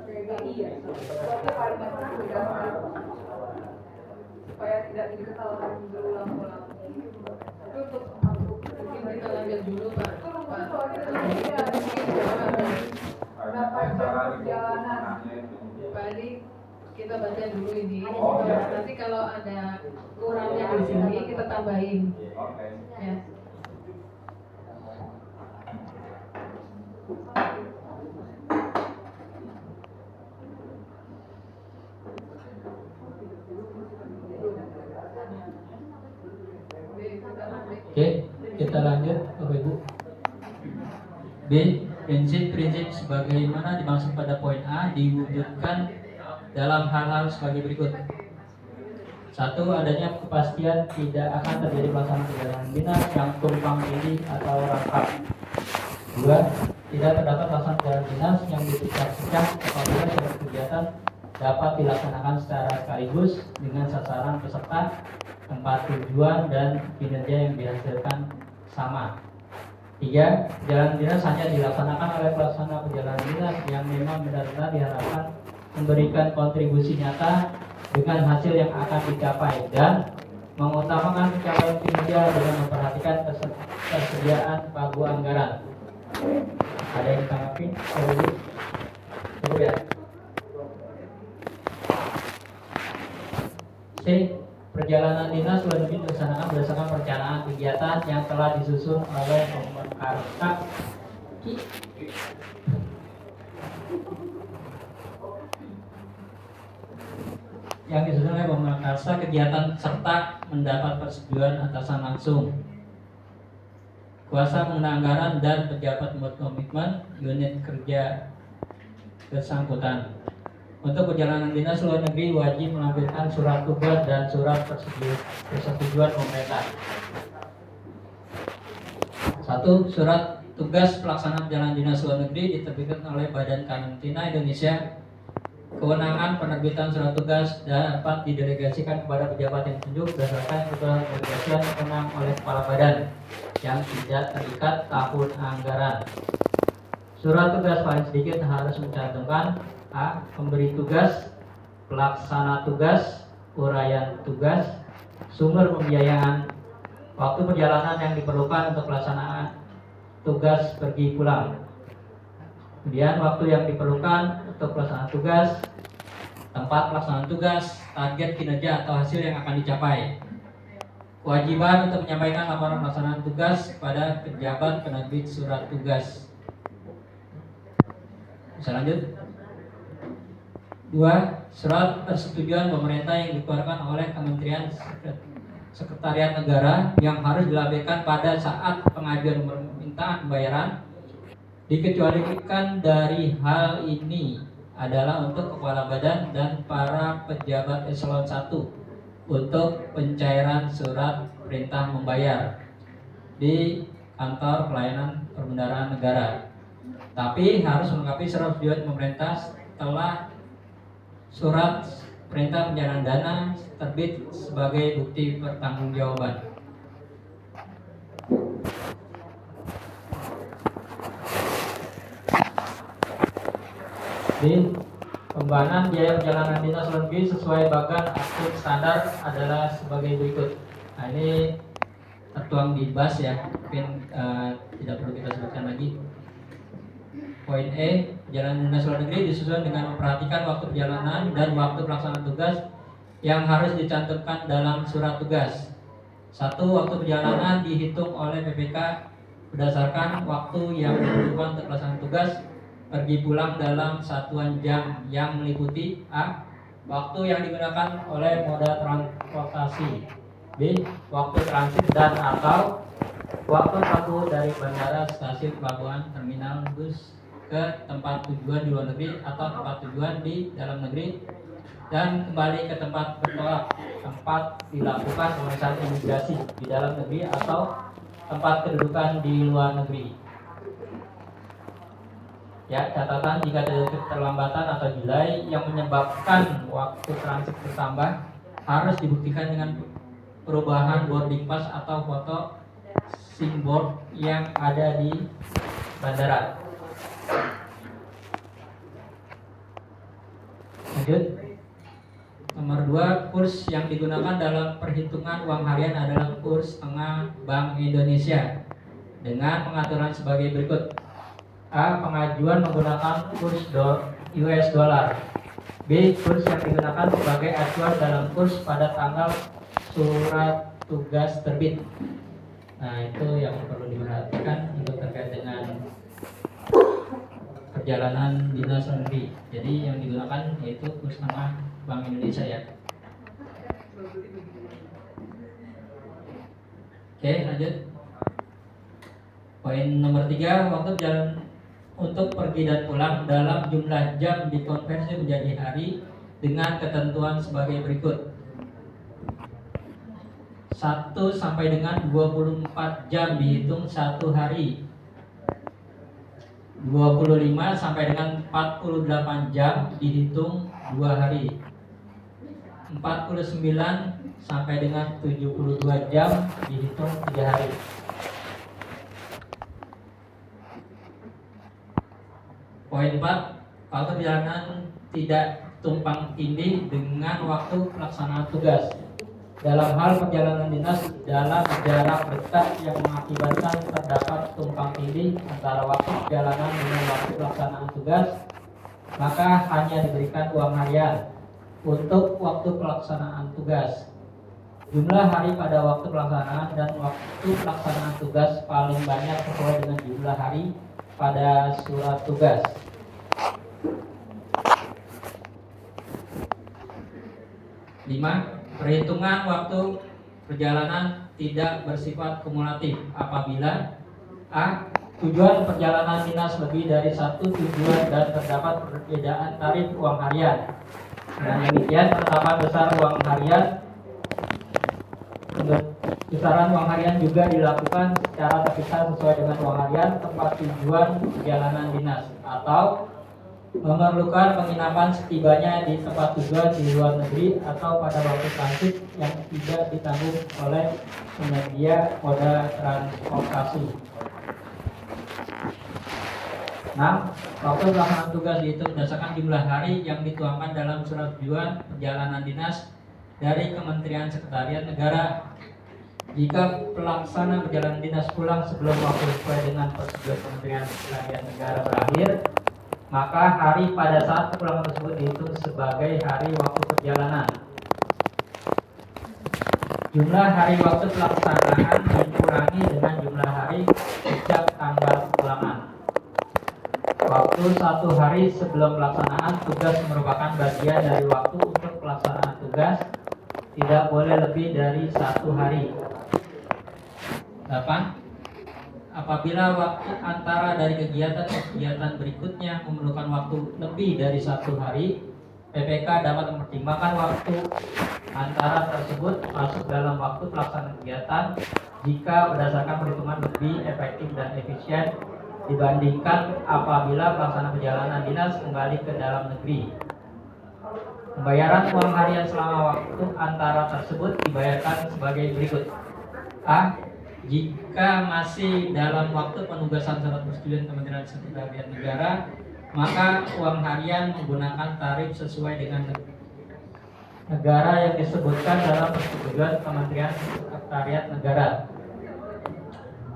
BI ya. Soalnya paling banyak berdasarkan supaya tidak jadi kesalahan berulang-ulang. Itu untuk Mungkin kita lanjut dulu Pak. soalnya berapa jam perjalanan. Pak Adi, kita baca dulu ini. Oh, iya. Nanti kalau ada kurangnya di sini kita tambahin. Oke. Ya. Oke, kita lanjut Bapak Ibu. B. Prinsip-prinsip sebagaimana dimaksud pada poin A diwujudkan dalam hal-hal sebagai berikut. 1. Adanya kepastian tidak akan terjadi pelaksanaan perjalanan dinas yang tumpang tindih atau rangkap. 2. Tidak terdapat pelaksanaan perjalanan dinas yang dipecah-pecah apabila suatu kegiatan dapat dilaksanakan secara sekaligus dengan sasaran peserta, tempat tujuan, dan kinerja yang dihasilkan sama. 3. Perjalanan dinas hanya dilaksanakan oleh pelaksana perjalanan dinas yang memang benar-benar diharapkan memberikan kontribusi nyata dengan hasil yang akan dicapai dan mengutamakan pencapaian kinerja dengan memperhatikan ketersediaan pagu anggaran. Ada yang ditanggapi? Cukup ya? C. Perjalanan dinas luar negeri dilaksanakan berdasarkan perencanaan kegiatan yang telah disusun oleh pemerintah kegiatan serta mendapat persetujuan atasan langsung, kuasa pengguna anggaran, dan pejabat membuat komitmen unit kerja bersangkutan. Untuk perjalanan dinas luar negeri wajib melampirkan surat tugas dan surat persetujuan pemerintah. 1. Surat tugas pelaksanaan perjalanan dinas luar negeri diterbitkan oleh Badan Karantina Indonesia. Kewenangan penerbitan surat tugas dapat didelegasikan kepada pejabat yang ditunjuk berdasarkan ketentuan delegasian wewenang oleh kepala badan yang tidak terikat tahun anggaran. Surat tugas paling sedikit harus mencantumkan A. Pemberi tugas, pelaksana tugas, uraian tugas, sumber pembiayaan, waktu perjalanan yang diperlukan untuk pelaksanaan tugas pergi pulang, kemudian waktu yang diperlukan untuk pelaksanaan tugas, tempat pelaksanaan tugas, target kinerja atau hasil yang akan dicapai, kewajiban untuk menyampaikan laporan pelaksanaan tugas kepada pejabat penerbit surat tugas. Bisa lanjut? 2. Surat persetujuan pemerintah yang dikeluarkan oleh Kementerian Sekretariat Negara yang harus dilampirkan pada saat pengajuan permintaan pembayaran. Dikecualikan dari hal ini adalah untuk kepala badan dan para pejabat eselon 1 untuk pencairan surat perintah membayar di kantor pelayanan perbendaharaan negara. Tapi harus melengkapi surat persetujuan pemerintah setelah surat perintah pencairan dana terbit sebagai bukti pertanggungjawaban. D. Pembayaran biaya perjalanan dinas luar negeri sesuai bagan akun standar adalah sebagai berikut. Nah, ini tertuang di BAS ya, mungkin tidak perlu kita sebutkan lagi. Poin E, perjalanan dinas luar negeri disusun dengan memperhatikan waktu perjalanan dan waktu pelaksanaan tugas yang harus dicantumkan dalam surat tugas. 1. Waktu perjalanan dihitung oleh PPK berdasarkan waktu yang dibutuhkan untuk pelaksanaan tugas pergi pulang dalam satuan jam yang meliputi A. Waktu yang digunakan oleh moda transportasi, B. Waktu transit dan atau waktu tempuh dari bandara, stasiun, pelabuhan, terminal bus ke tempat tujuan di luar negeri atau tempat tujuan di dalam negeri dan kembali ke tempat bertolak, tempat dilakukan pemeriksaan imigrasi di dalam negeri atau tempat kedudukan di luar negeri. Ya, catatan jika terjadi keterlambatan atau delay yang menyebabkan waktu transit bertambah harus dibuktikan dengan perubahan boarding pass atau foto SIM-board yang ada di bandara. Lanjut. Nomor 2, kurs yang digunakan dalam perhitungan uang harian adalah kurs tengah Bank Indonesia dengan pengaturan sebagai berikut. A. Pengajuan menggunakan kurs US dollar. B. Kurs yang digunakan sebagai acuan dalam kurs pada tanggal surat tugas terbit. Nah, itu yang perlu diperhatikan untuk terkait dengan perjalanan dinas luar negeri. Jadi yang digunakan yaitu kurs tengah Bank Indonesia ya. Oke, lanjut. Poin nomor 3, waktu perjalanan untuk pergi dan pulang dalam jumlah jam dikonversi menjadi hari dengan ketentuan sebagai berikut. 1 sampai dengan 24 jam dihitung 1 hari. 25 sampai dengan 48 jam dihitung 2 hari. 49 sampai dengan 72 jam dihitung 3 hari. Poin 4, waktu perjalanan tidak tumpang tindih dengan waktu pelaksanaan tugas. Dalam hal perjalanan dinas dalam jarak dekat yang mengakibatkan terdapat tumpang tindih antara waktu perjalanan dengan waktu pelaksanaan tugas, maka hanya diberikan uang harian untuk waktu pelaksanaan tugas. Jumlah hari pada waktu pelaksanaan dan waktu pelaksanaan tugas paling banyak sesuai dengan jumlah hari pada surat tugas. 5. Perhitungan waktu perjalanan tidak bersifat kumulatif apabila A. Tujuan perjalanan dinas lebih dari satu tujuan dan terdapat perbedaan tarif uang harian. Dengan demikian, penetapan besar uang harian besaran uang harian juga dilakukan secara terpisah sesuai dengan uang harian tempat tujuan perjalanan dinas atau memerlukan penginapan setibanya di tempat tujuan di luar negeri atau pada waktu transit yang tidak ditanggung oleh penyedia moda transportasi. 6. Waktu pelaksanaan tugas dihitung berdasarkan jumlah hari yang dituangkan dalam surat tujuan perjalanan dinas dari Kementerian Sekretariat Negara. Jika pelaksana perjalanan dinas pulang sebelum waktu sesuai dengan prosedur Kementerian Sekretariat Negara berakhir, maka hari pada saat kepulangan tersebut dihitung sebagai hari waktu perjalanan. Jumlah hari waktu pelaksanaan dikurangi dengan jumlah hari sejak tanggal kepulangan. Waktu 1 hari sebelum pelaksanaan tugas merupakan bagian dari waktu untuk pelaksanaan tugas, tidak boleh lebih dari 1 hari. 8. Apabila waktu antara dari kegiatan ke kegiatan berikutnya memerlukan waktu lebih dari 1 hari, PPK dapat mempertimbangkan waktu antara tersebut masuk dalam waktu pelaksanaan kegiatan jika berdasarkan perhitungan lebih efektif dan efisien dibandingkan apabila pelaksanaan perjalanan dinas kembali ke dalam negeri. Pembayaran uang harian selama waktu antara tersebut dibayarkan sebagai berikut. A. Jika masih dalam waktu penugasan surat persetujuan Kementerian Sekretariat Negara, maka uang harian menggunakan tarif sesuai dengan negara yang disebutkan dalam persetujuan Kementerian Sekretariat Negara.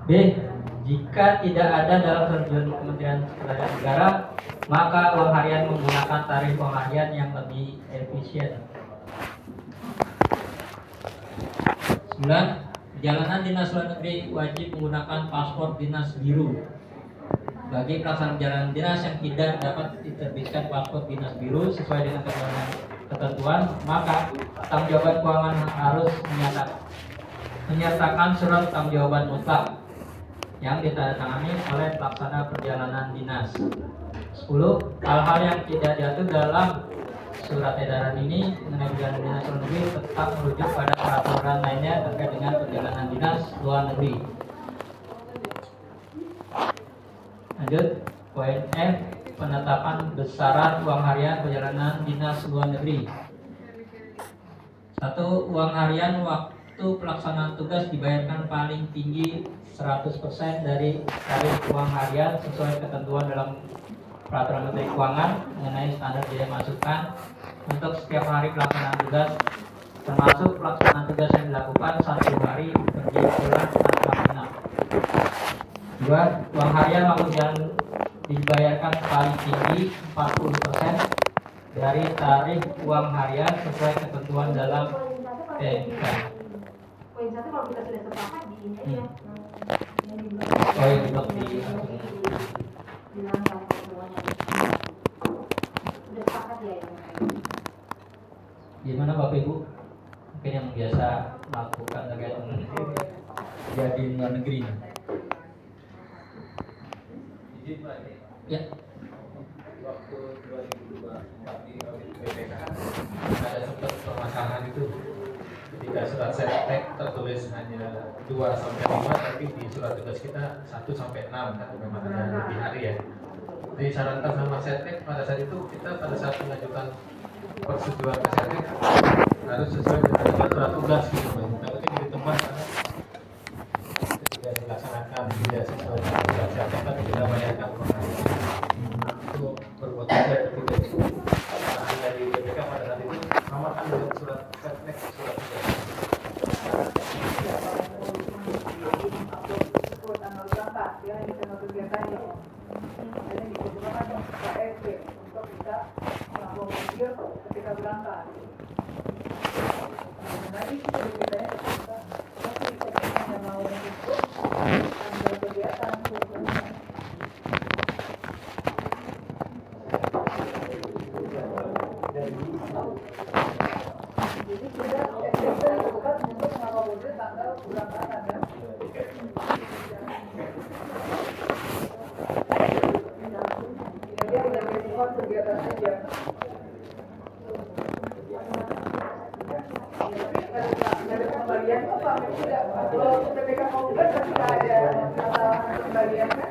B. Jika tidak ada dalam terjun Kementerian Sekretariat Negara, maka uang harian menggunakan tarif uang harian yang lebih efisien. 9. Perjalanan dinas luar negeri wajib menggunakan paspor dinas biru. Bagi pelaksanaan perjalanan dinas yang tidak dapat diterbitkan paspor dinas biru sesuai dengan ketentuan, maka tanggung-jawaban keuangan harus menyertakan surat tanggung-jawaban mutlak yang ditandatangani oleh pelaksana perjalanan dinas. 10. Hal-hal yang tidak diatur dalam surat edaran ini mengenai perjalanan dinas luar negeri tetap merujuk pada peraturan lainnya terkait dengan perjalanan dinas luar negeri. Lanjut, poin F, penetapan besaran uang harian perjalanan dinas luar negeri. 1. Uang harian waktu pelaksanaan tugas dibayarkan paling tinggi 100% dari tarif uang harian sesuai ketentuan dalam Peraturan Menteri Keuangan mengenai standar biaya masukan untuk setiap hari pelaksanaan tugas, termasuk pelaksanaan tugas yang dilakukan 1 hari pergi pulang tanpa menginap. 2. Uang harian waktu yang dibayarkan paling tinggi 40% dari tarif uang harian sesuai ketentuan dalam PMK. Poin 1 kalau kita sudah sepakat di ini aja. Oh ya, blok di Bilang kalau semuanya sudah sepakat ya. gimana Bapak Ibu? Mungkin yang biasa melakukan terkait dengan jadi luar negeri. Ya. Waktu 2024 di BPK ada sempat permasalahan itu ketika surat setnek tertulis hanya 2-5, tapi di surat tugas kita 1-6 kan memang ada lebih hari ya. Disarankan sama setnek pada saat itu kita pada saat mengajukan persetujuan ke setnek harus sesuai dengan surat tugas gitu. Takutnya jadi tempat karena ketika dilaksanakan tidak sesuai dengan surat setnek kan kita bayarkan itu berbuat tidak ketika itu dari BPK pada saat itu sama kan dengan surat setnek surat tugas. Tanggal berapa ya ini sama kegiatannya. Jadi dibutuhkan KSP untuk bisa mengakomodir ketika berangkat. Nanti kita ceritanya kita masih mau untuk tanggal kegiatan khususnya. Jadi kita lakukan untuk mengakomodir tanggal keberangkatan ya. Dia udah melakukan kegiatan saja. Dari pembalian apa? Tidak. Kalau PPK mau buat tidak ada masalah pembalian kan?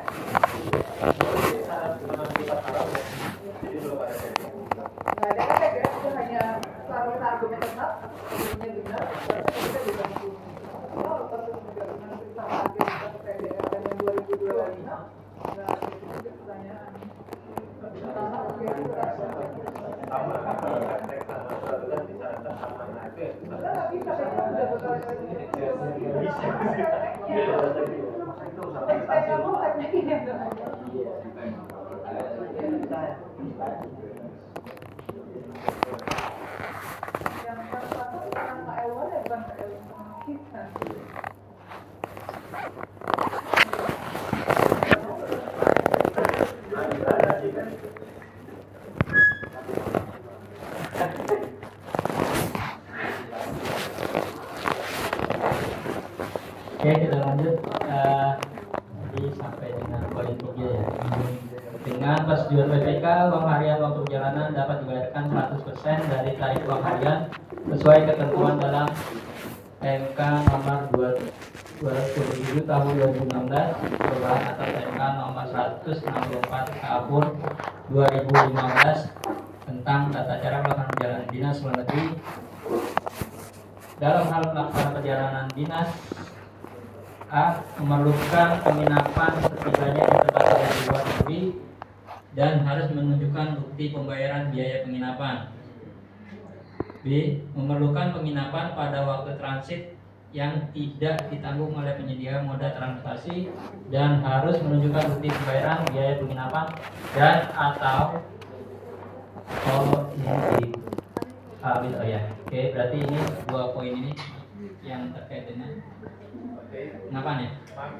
Nggak ada efek ya, itu hanya salah argumen tetap, argumennya benar, berarti kita bisa menghukum. Kalau kasus negara nanti sama aja kita PDR yang 2025, nggak ada juga pertanyaan. Pertama, oke, kita nggak bisa, udah berkali-kali. Saya mau tekniknya yang satu tentang KL1 ya bukan KL1 kita. Oke, kita lanjut tadi sampai dengan poin 3 ya. Dengan persetujuan BPK, uang harian waktu perjalanan dapat dibayarkan 100% dari tarif uang harian sesuai ketentuan dalam PMK nomor 227 tahun 2016 perubahan atas PMK nomor 164 tahun 2015 tentang tata cara pelaksanaan perjalanan dinas luar negeri. Dalam hal pelaksanaan perjalanan dinas, A. Memerlukan penginapan setidaknya di tempat tinggal di luar negeri dan harus menunjukkan bukti pembayaran biaya penginapan. B. Memerlukan penginapan pada waktu transit yang tidak ditanggung oleh penyedia moda transportasi dan harus menunjukkan bukti pembayaran biaya penginapan dan atau Oke, berarti ini dua poin ini yang terkait dengan kenapa nih?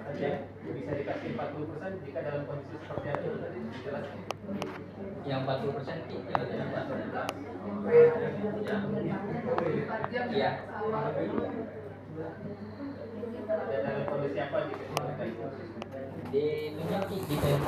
Bisa dikasih 40% jika dalam kondisi seperti itu tadi dijelaskan. Yang 40% tidak ada 40%. Iya. Dalam kondisi apa jika Di minyak di PMK.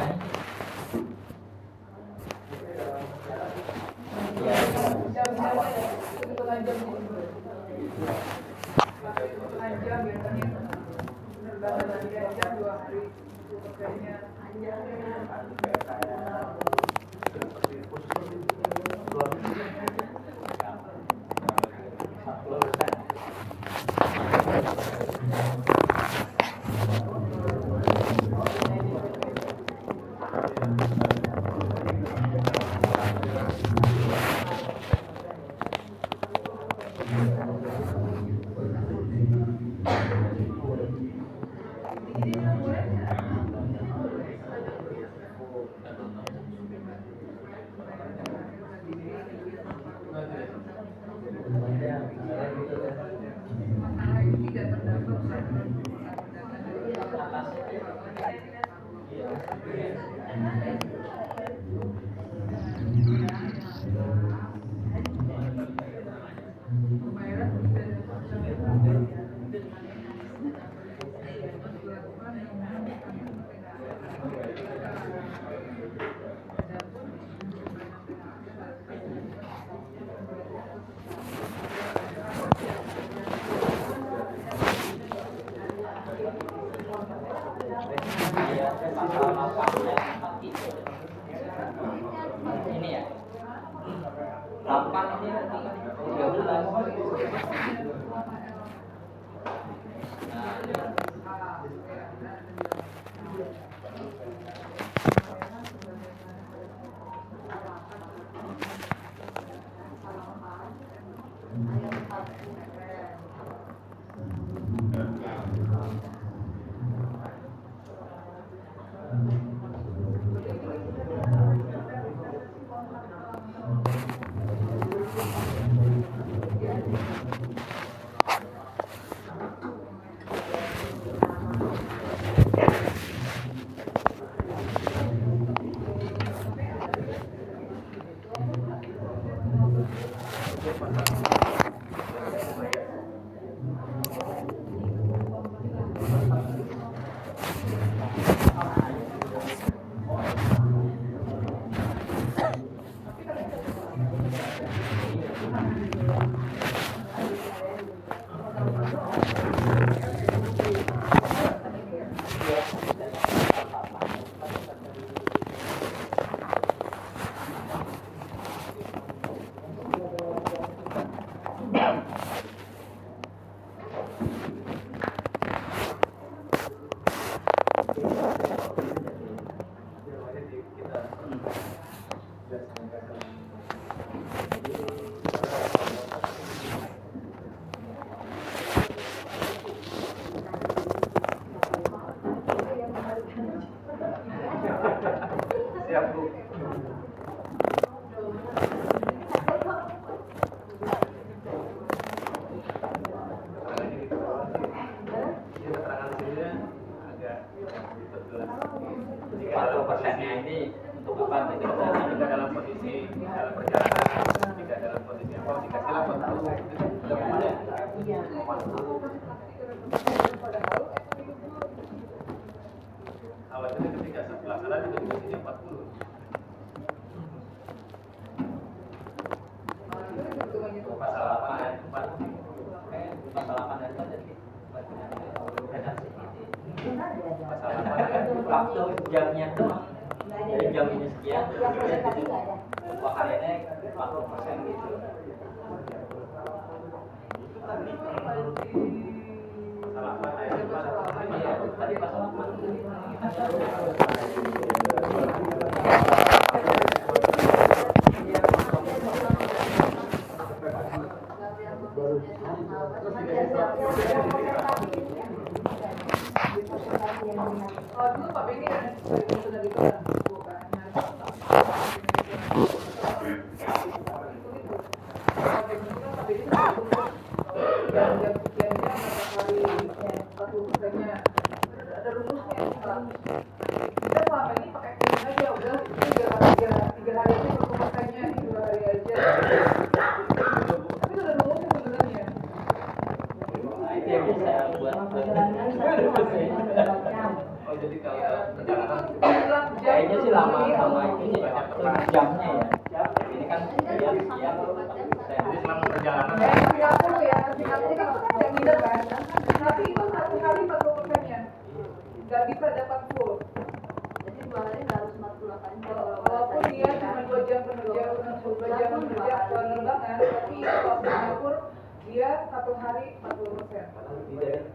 Ini ya. 8 ini 40%-nya ini untuk apa? jika dalam kondisi dalam perjalanan, jika dalam kondisi apa dikasihlah tahu awalnya ketika pelaksanaan itu dikasihnya 40. Pasal 8 ayat 4. Pasal 8 ayat 4 jadi Pasal 8 ayat 4. waktu jamnya doang. Jadi jam ini sekian, upah hariannya 40% gitu. Pasal 8 ayat 4. Iya, tadi pasal 8. Dulu Pak Benny kan sudah dibilang bukan. Ada rumusnya. Kita selama ini pakai kuning aja udah 3 hari aja perkembangannya 2 hari aja. Tapi itu ada rumusnya sebenarnya. Itu yang bisa buat. Oh jadi kalau kayaknya sih lama ini jamnya ya. Ini kan dia Jadi selama perjalanan Singapura ya, Singapura kan tidak ngider kan. Tapi itu 1 hari 40%-nya. Nggak bisa dapat full. Jadi 2 hari harus 48 jam. Walaupun dia cuma 2 jam kerja penerbangan, tapi kalau Singapura dia 1 hari 40%.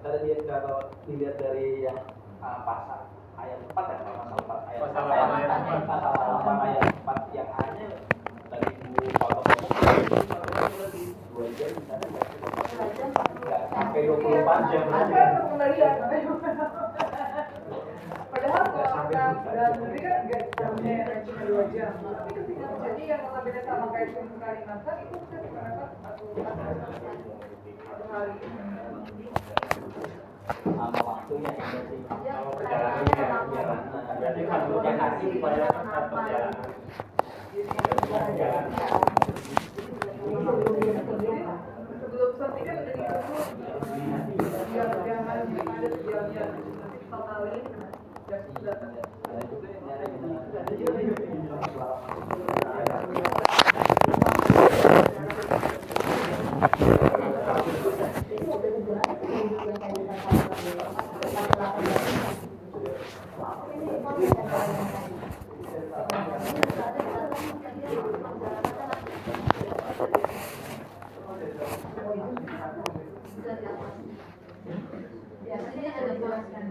Karena dia kalau dilihat dari yang pasal ayat 4 ya, pasal 4 ayat 4 ayat 4 yang A-nya dari Bu Paulo lebih 2 jam di sana nggak sampai 24 jam Ada pengembalian. Padahal kalau dalam negeri kan nggak jamnya cuma 2 jam. Tapi ketika jadi yang beda sama kayak di Kalimantan itu bisa digunakan 1 hari. sama waktunya ya sih. Kalau perjalanannya berarti kan yang kasih pada saat perjalanan. Sebelum suntikan udah disuruh jangan ada jamnya nanti totalin dan sudah biasanya ada jelaskan.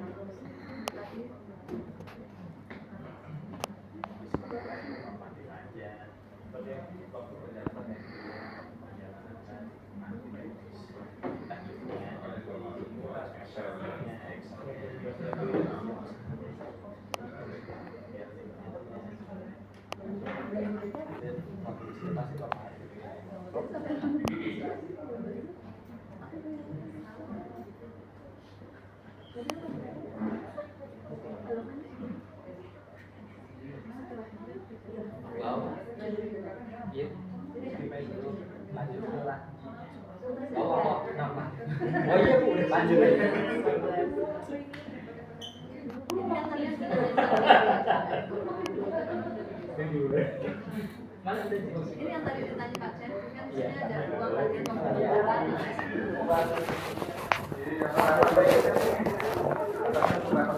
Wow. Iya. Lanjut lah. Oh, kenapa? Oh iya, Bu, udah lanjut aja. Ini yang tadi ditanya Pak Chen, kan sebenarnya ada uang bagian pembayaran. Ya. Yang punya Bu.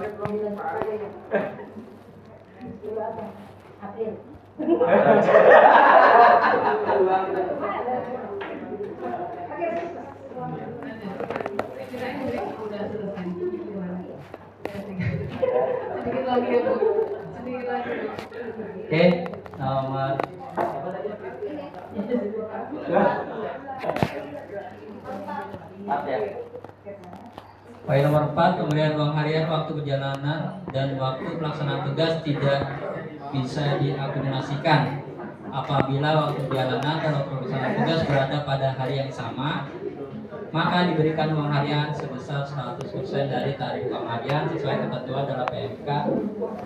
Belum kelihatan ya. April. Udah selesai. Sedikit lagi ya Bu. Sedikit lagi. Oke, nomor Empat ya. Poin nomor 4, pemberian uang harian waktu perjalanan dan waktu pelaksanaan tugas tidak bisa diakumulasikan apabila waktu perjalanan dan waktu pelaksanaan tugas berada pada hari yang sama, maka diberikan uang harian sebesar 100% dari tarif uang harian sesuai ketentuan dalam PMK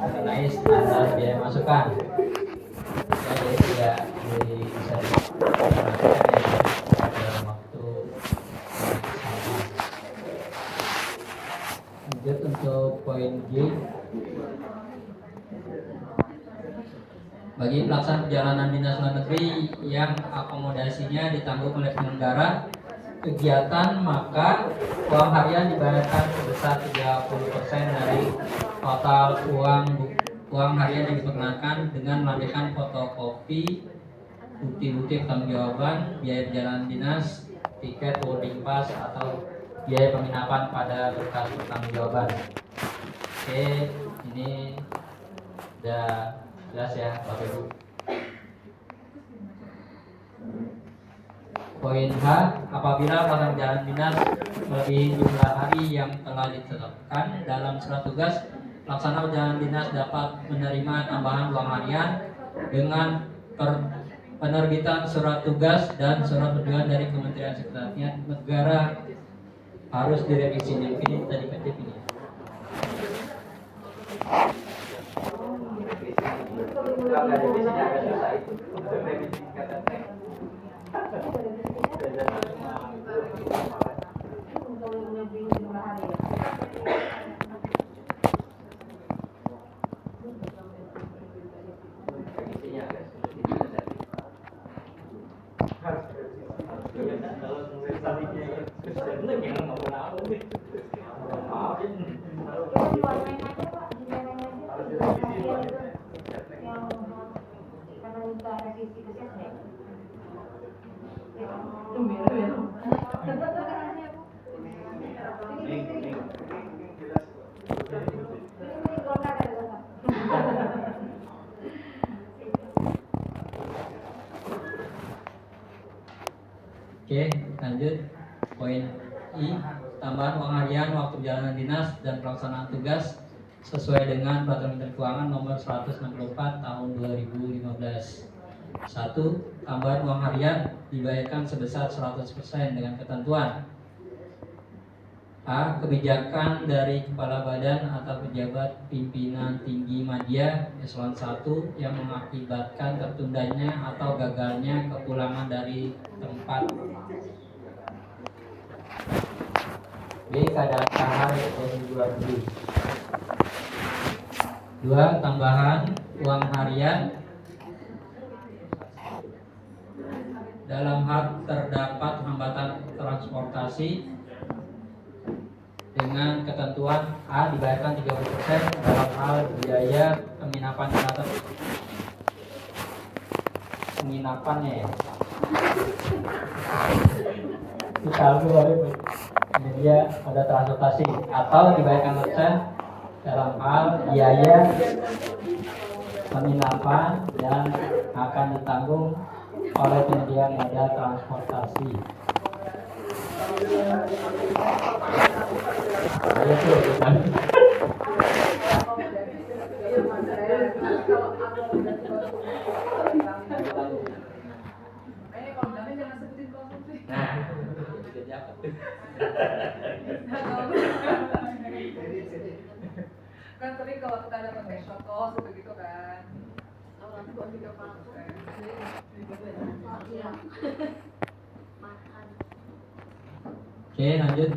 mengenai standar biaya masukan. Ya, jadi tidak bisa diakumulasikan dalam waktu sama. Lanjut untuk poin G. Bagi pelaksana perjalanan dinas luar negeri yang akomodasinya ditanggung oleh penyelenggara kegiatan, maka uang harian dibayarkan sebesar 30% dari total uang harian yang dipergunakan dengan melanjutkan fotokopi bukti-bukti pertanggungjawaban, biaya perjalanan dinas, tiket boarding pass atau biaya penginapan pada berkas pertanggungjawaban. Oke, ini udah jelas ya Bapak Ibu. Poin H, apabila pelaksanaan perjalanan dinas melebihi jumlah hari yang telah ditetapkan dalam surat tugas, pelaksana perjalanan dinas dapat menerima tambahan uang harian dengan penerbitan surat tugas dan surat tujuan dari Kementerian Sekretariat Negara harus direvisi. Mungkin ini tadi kecil ini. Oke, lanjut poin I, tambahan uang harian waktu perjalanan dinas dan pelaksanaan tugas sesuai dengan Peraturan Menteri Keuangan Nomor 164 Tahun 2015. 1. Tambahan uang harian dibayarkan sebesar 100% dengan ketentuan: A. Kebijakan dari Kepala Badan atau pejabat pimpinan tinggi media eselon 1 yang mengakibatkan tertundanya atau gagalnya kepulangan dari tempat. B. Keadaan kahar yang dijual beli. 2. Tambahan uang harian dalam hal terdapat hambatan transportasi dengan ketentuan: A. Dibayarkan 30% dalam hal biaya penginapan atau penginapannya ya. Misalnya media ada transportasi, atau dibayarkan persen dalam hal biaya penginapan dan akan ditanggung oleh penyedia moda transportasi. Kan sering kalau kita ada pakai shotcos begitu kan. Nanti buat video call. Makan. Oke, lanjut.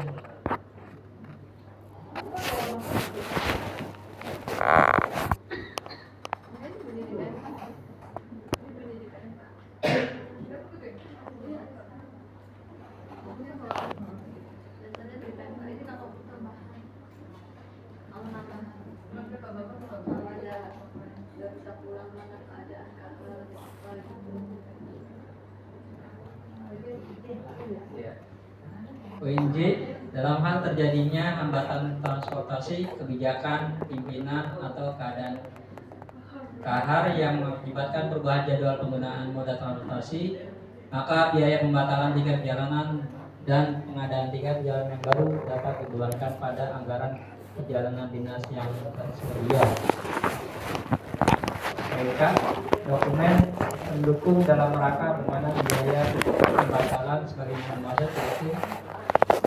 Poin J, dalam hal terjadinya hambatan transportasi, kebijakan pimpinan atau keadaan kahar yang mengakibatkan perubahan jadwal penggunaan moda transportasi, maka biaya pembatalan tiket perjalanan dan pengadaan tiket perjalanan yang baru dapat dibebankan pada anggaran perjalanan dinas yang tersedia. K. Dokumen pendukung dalam rangka pengadaan biaya pembatalan sebagaimana dimaksud, yaitu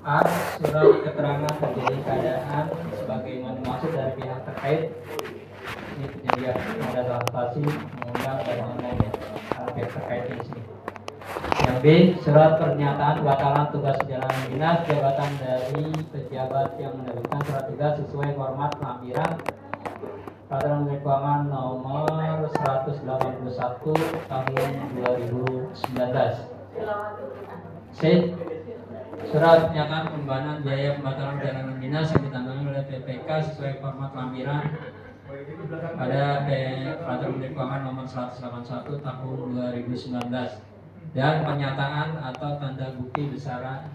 A. Surat keterangan terjadi keadaan sebagaimana dimaksud dari pihak terkait, ini penyedia moda transportasi, mengundang dan lain-lain pihak terkait di sini. Yang B. Surat pernyataan batalan tugas perjalanan dinas jabatan dari pejabat yang menerbitkan surat tugas sesuai format lampiran Peraturan Menteri Keuangan Nomor 181 Tahun 2019. C. Surat pernyataan pembayaran biaya pembatalan perjalanan dinas yang ditangani oleh PPK sesuai format lampiran pada Peraturan Menteri Keuangan Nomor 181 Tahun 2019 dan pernyataan atau tanda bukti besaran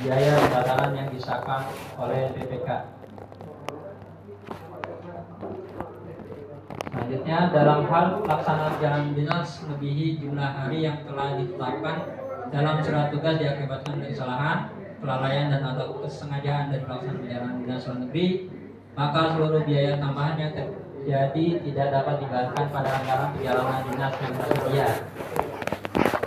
biaya pembatalan yang disahkan oleh PPK. Selanjutnya, dalam hal pelaksanaan jalan dinas melebihi jumlah hari yang telah ditetapkan dalam surat tugas diakibatkan dari kesalahan, kelalaian dan atau kesengajaan dari pelaksanaan perjalanan dinas luar negeri, maka seluruh biaya tambahan yang terjadi tidak dapat dibayarkan pada anggaran perjalanan dinas yang tersedia.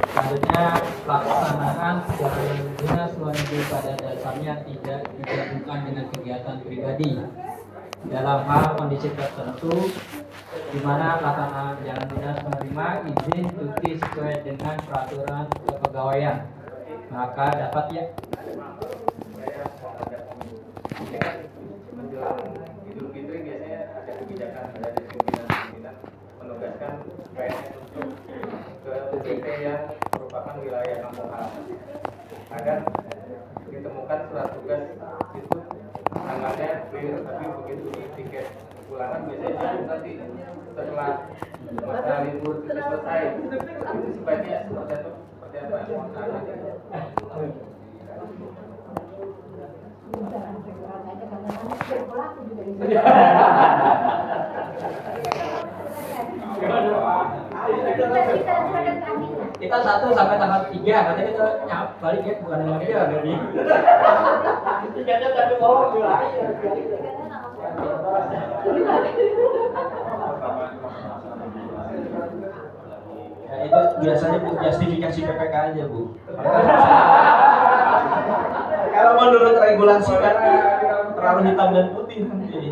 Selanjutnya, pelaksanaan perjalanan dinas luar negeri pada dasarnya tidak digabungkan dengan kegiatan pribadi dalam hal kondisi tertentu di mana pelaksanaan jalan dinas menerima izin cuti sesuai dengan peraturan kepegawaian, maka dapat ya Idul Fitri biasanya ada kebijakan dari pimpinan menugaskan PNS untuk ke UGT yang merupakan wilayah kampung halaman agar ditemukan surat tugas itu tanggalnya clear, tapi begitu di tiket pulangan biasanya nanti setelah masa libur itu selesai itu sebaiknya seperti apa mohon kita 1 sampai tanggal 3 katanya kita balik ya, bukan tanggal 3 dari tiketnya tapi mau wilayah. Ya, itu biasanya Bu justifikasi PPK aja Bu. Kalau menurut regulasi kan terlalu hitam dan putih nanti.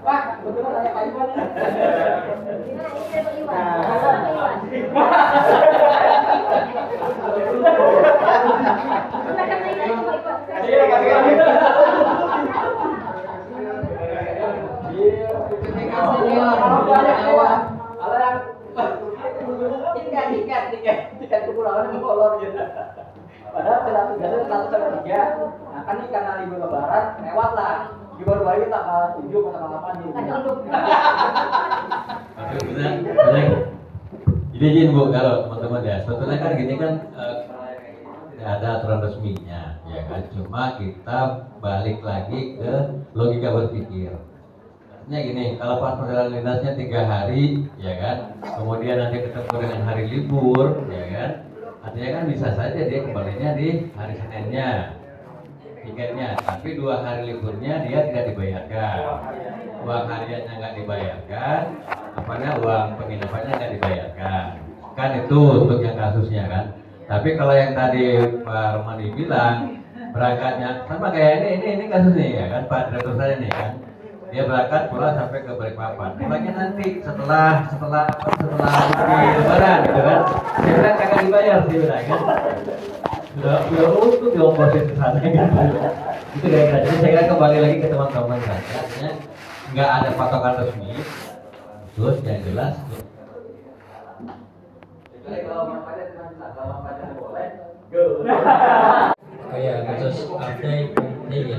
Pak, betul ada Pak Iwan ini. Tiket kepulangan molor gitu. Padahal surat tugasnya 103. Nah kan ini karena libur lebaran lewat lah. Baru balik tanggal 7 atau tanggal 8 gitu. Jadi izin Bu, kalau teman-teman ya, sebetulnya kan gini kan tidak ada aturan resminya, ya kan. Cuma kita balik lagi ke logika berpikir. Artinya gini, kalau pas perjalanan dinasnya 3 hari, ya kan, kemudian nanti ketemu dengan hari libur, ya kan, artinya kan bisa saja dia kembalinya di hari Seninnya tiketnya, tapi 2 hari liburnya dia tidak dibayarkan, uang hariannya nggak dibayarkan, uang penginapannya nggak dibayarkan, kan itu untuk yang kasusnya kan. Tapi kalau yang tadi Pak Romani bilang berangkatnya sama kayak ini kasusnya ya kan, Pak Direktur saya nih kan, dia berangkat pulang sampai ke Balikpapan, pulangnya nanti setelah lebaran gitu kan, saya bilang kagak dibayar sih bilang kan, udah untung diongkosin ke sana gitu. Itu kira-kira. Jadi saya kira kembali lagi ke teman-teman saja, artinya nggak ada patokan resmi, terus yang jelas. Kalau boleh, Oh ya, khusus update ini ya.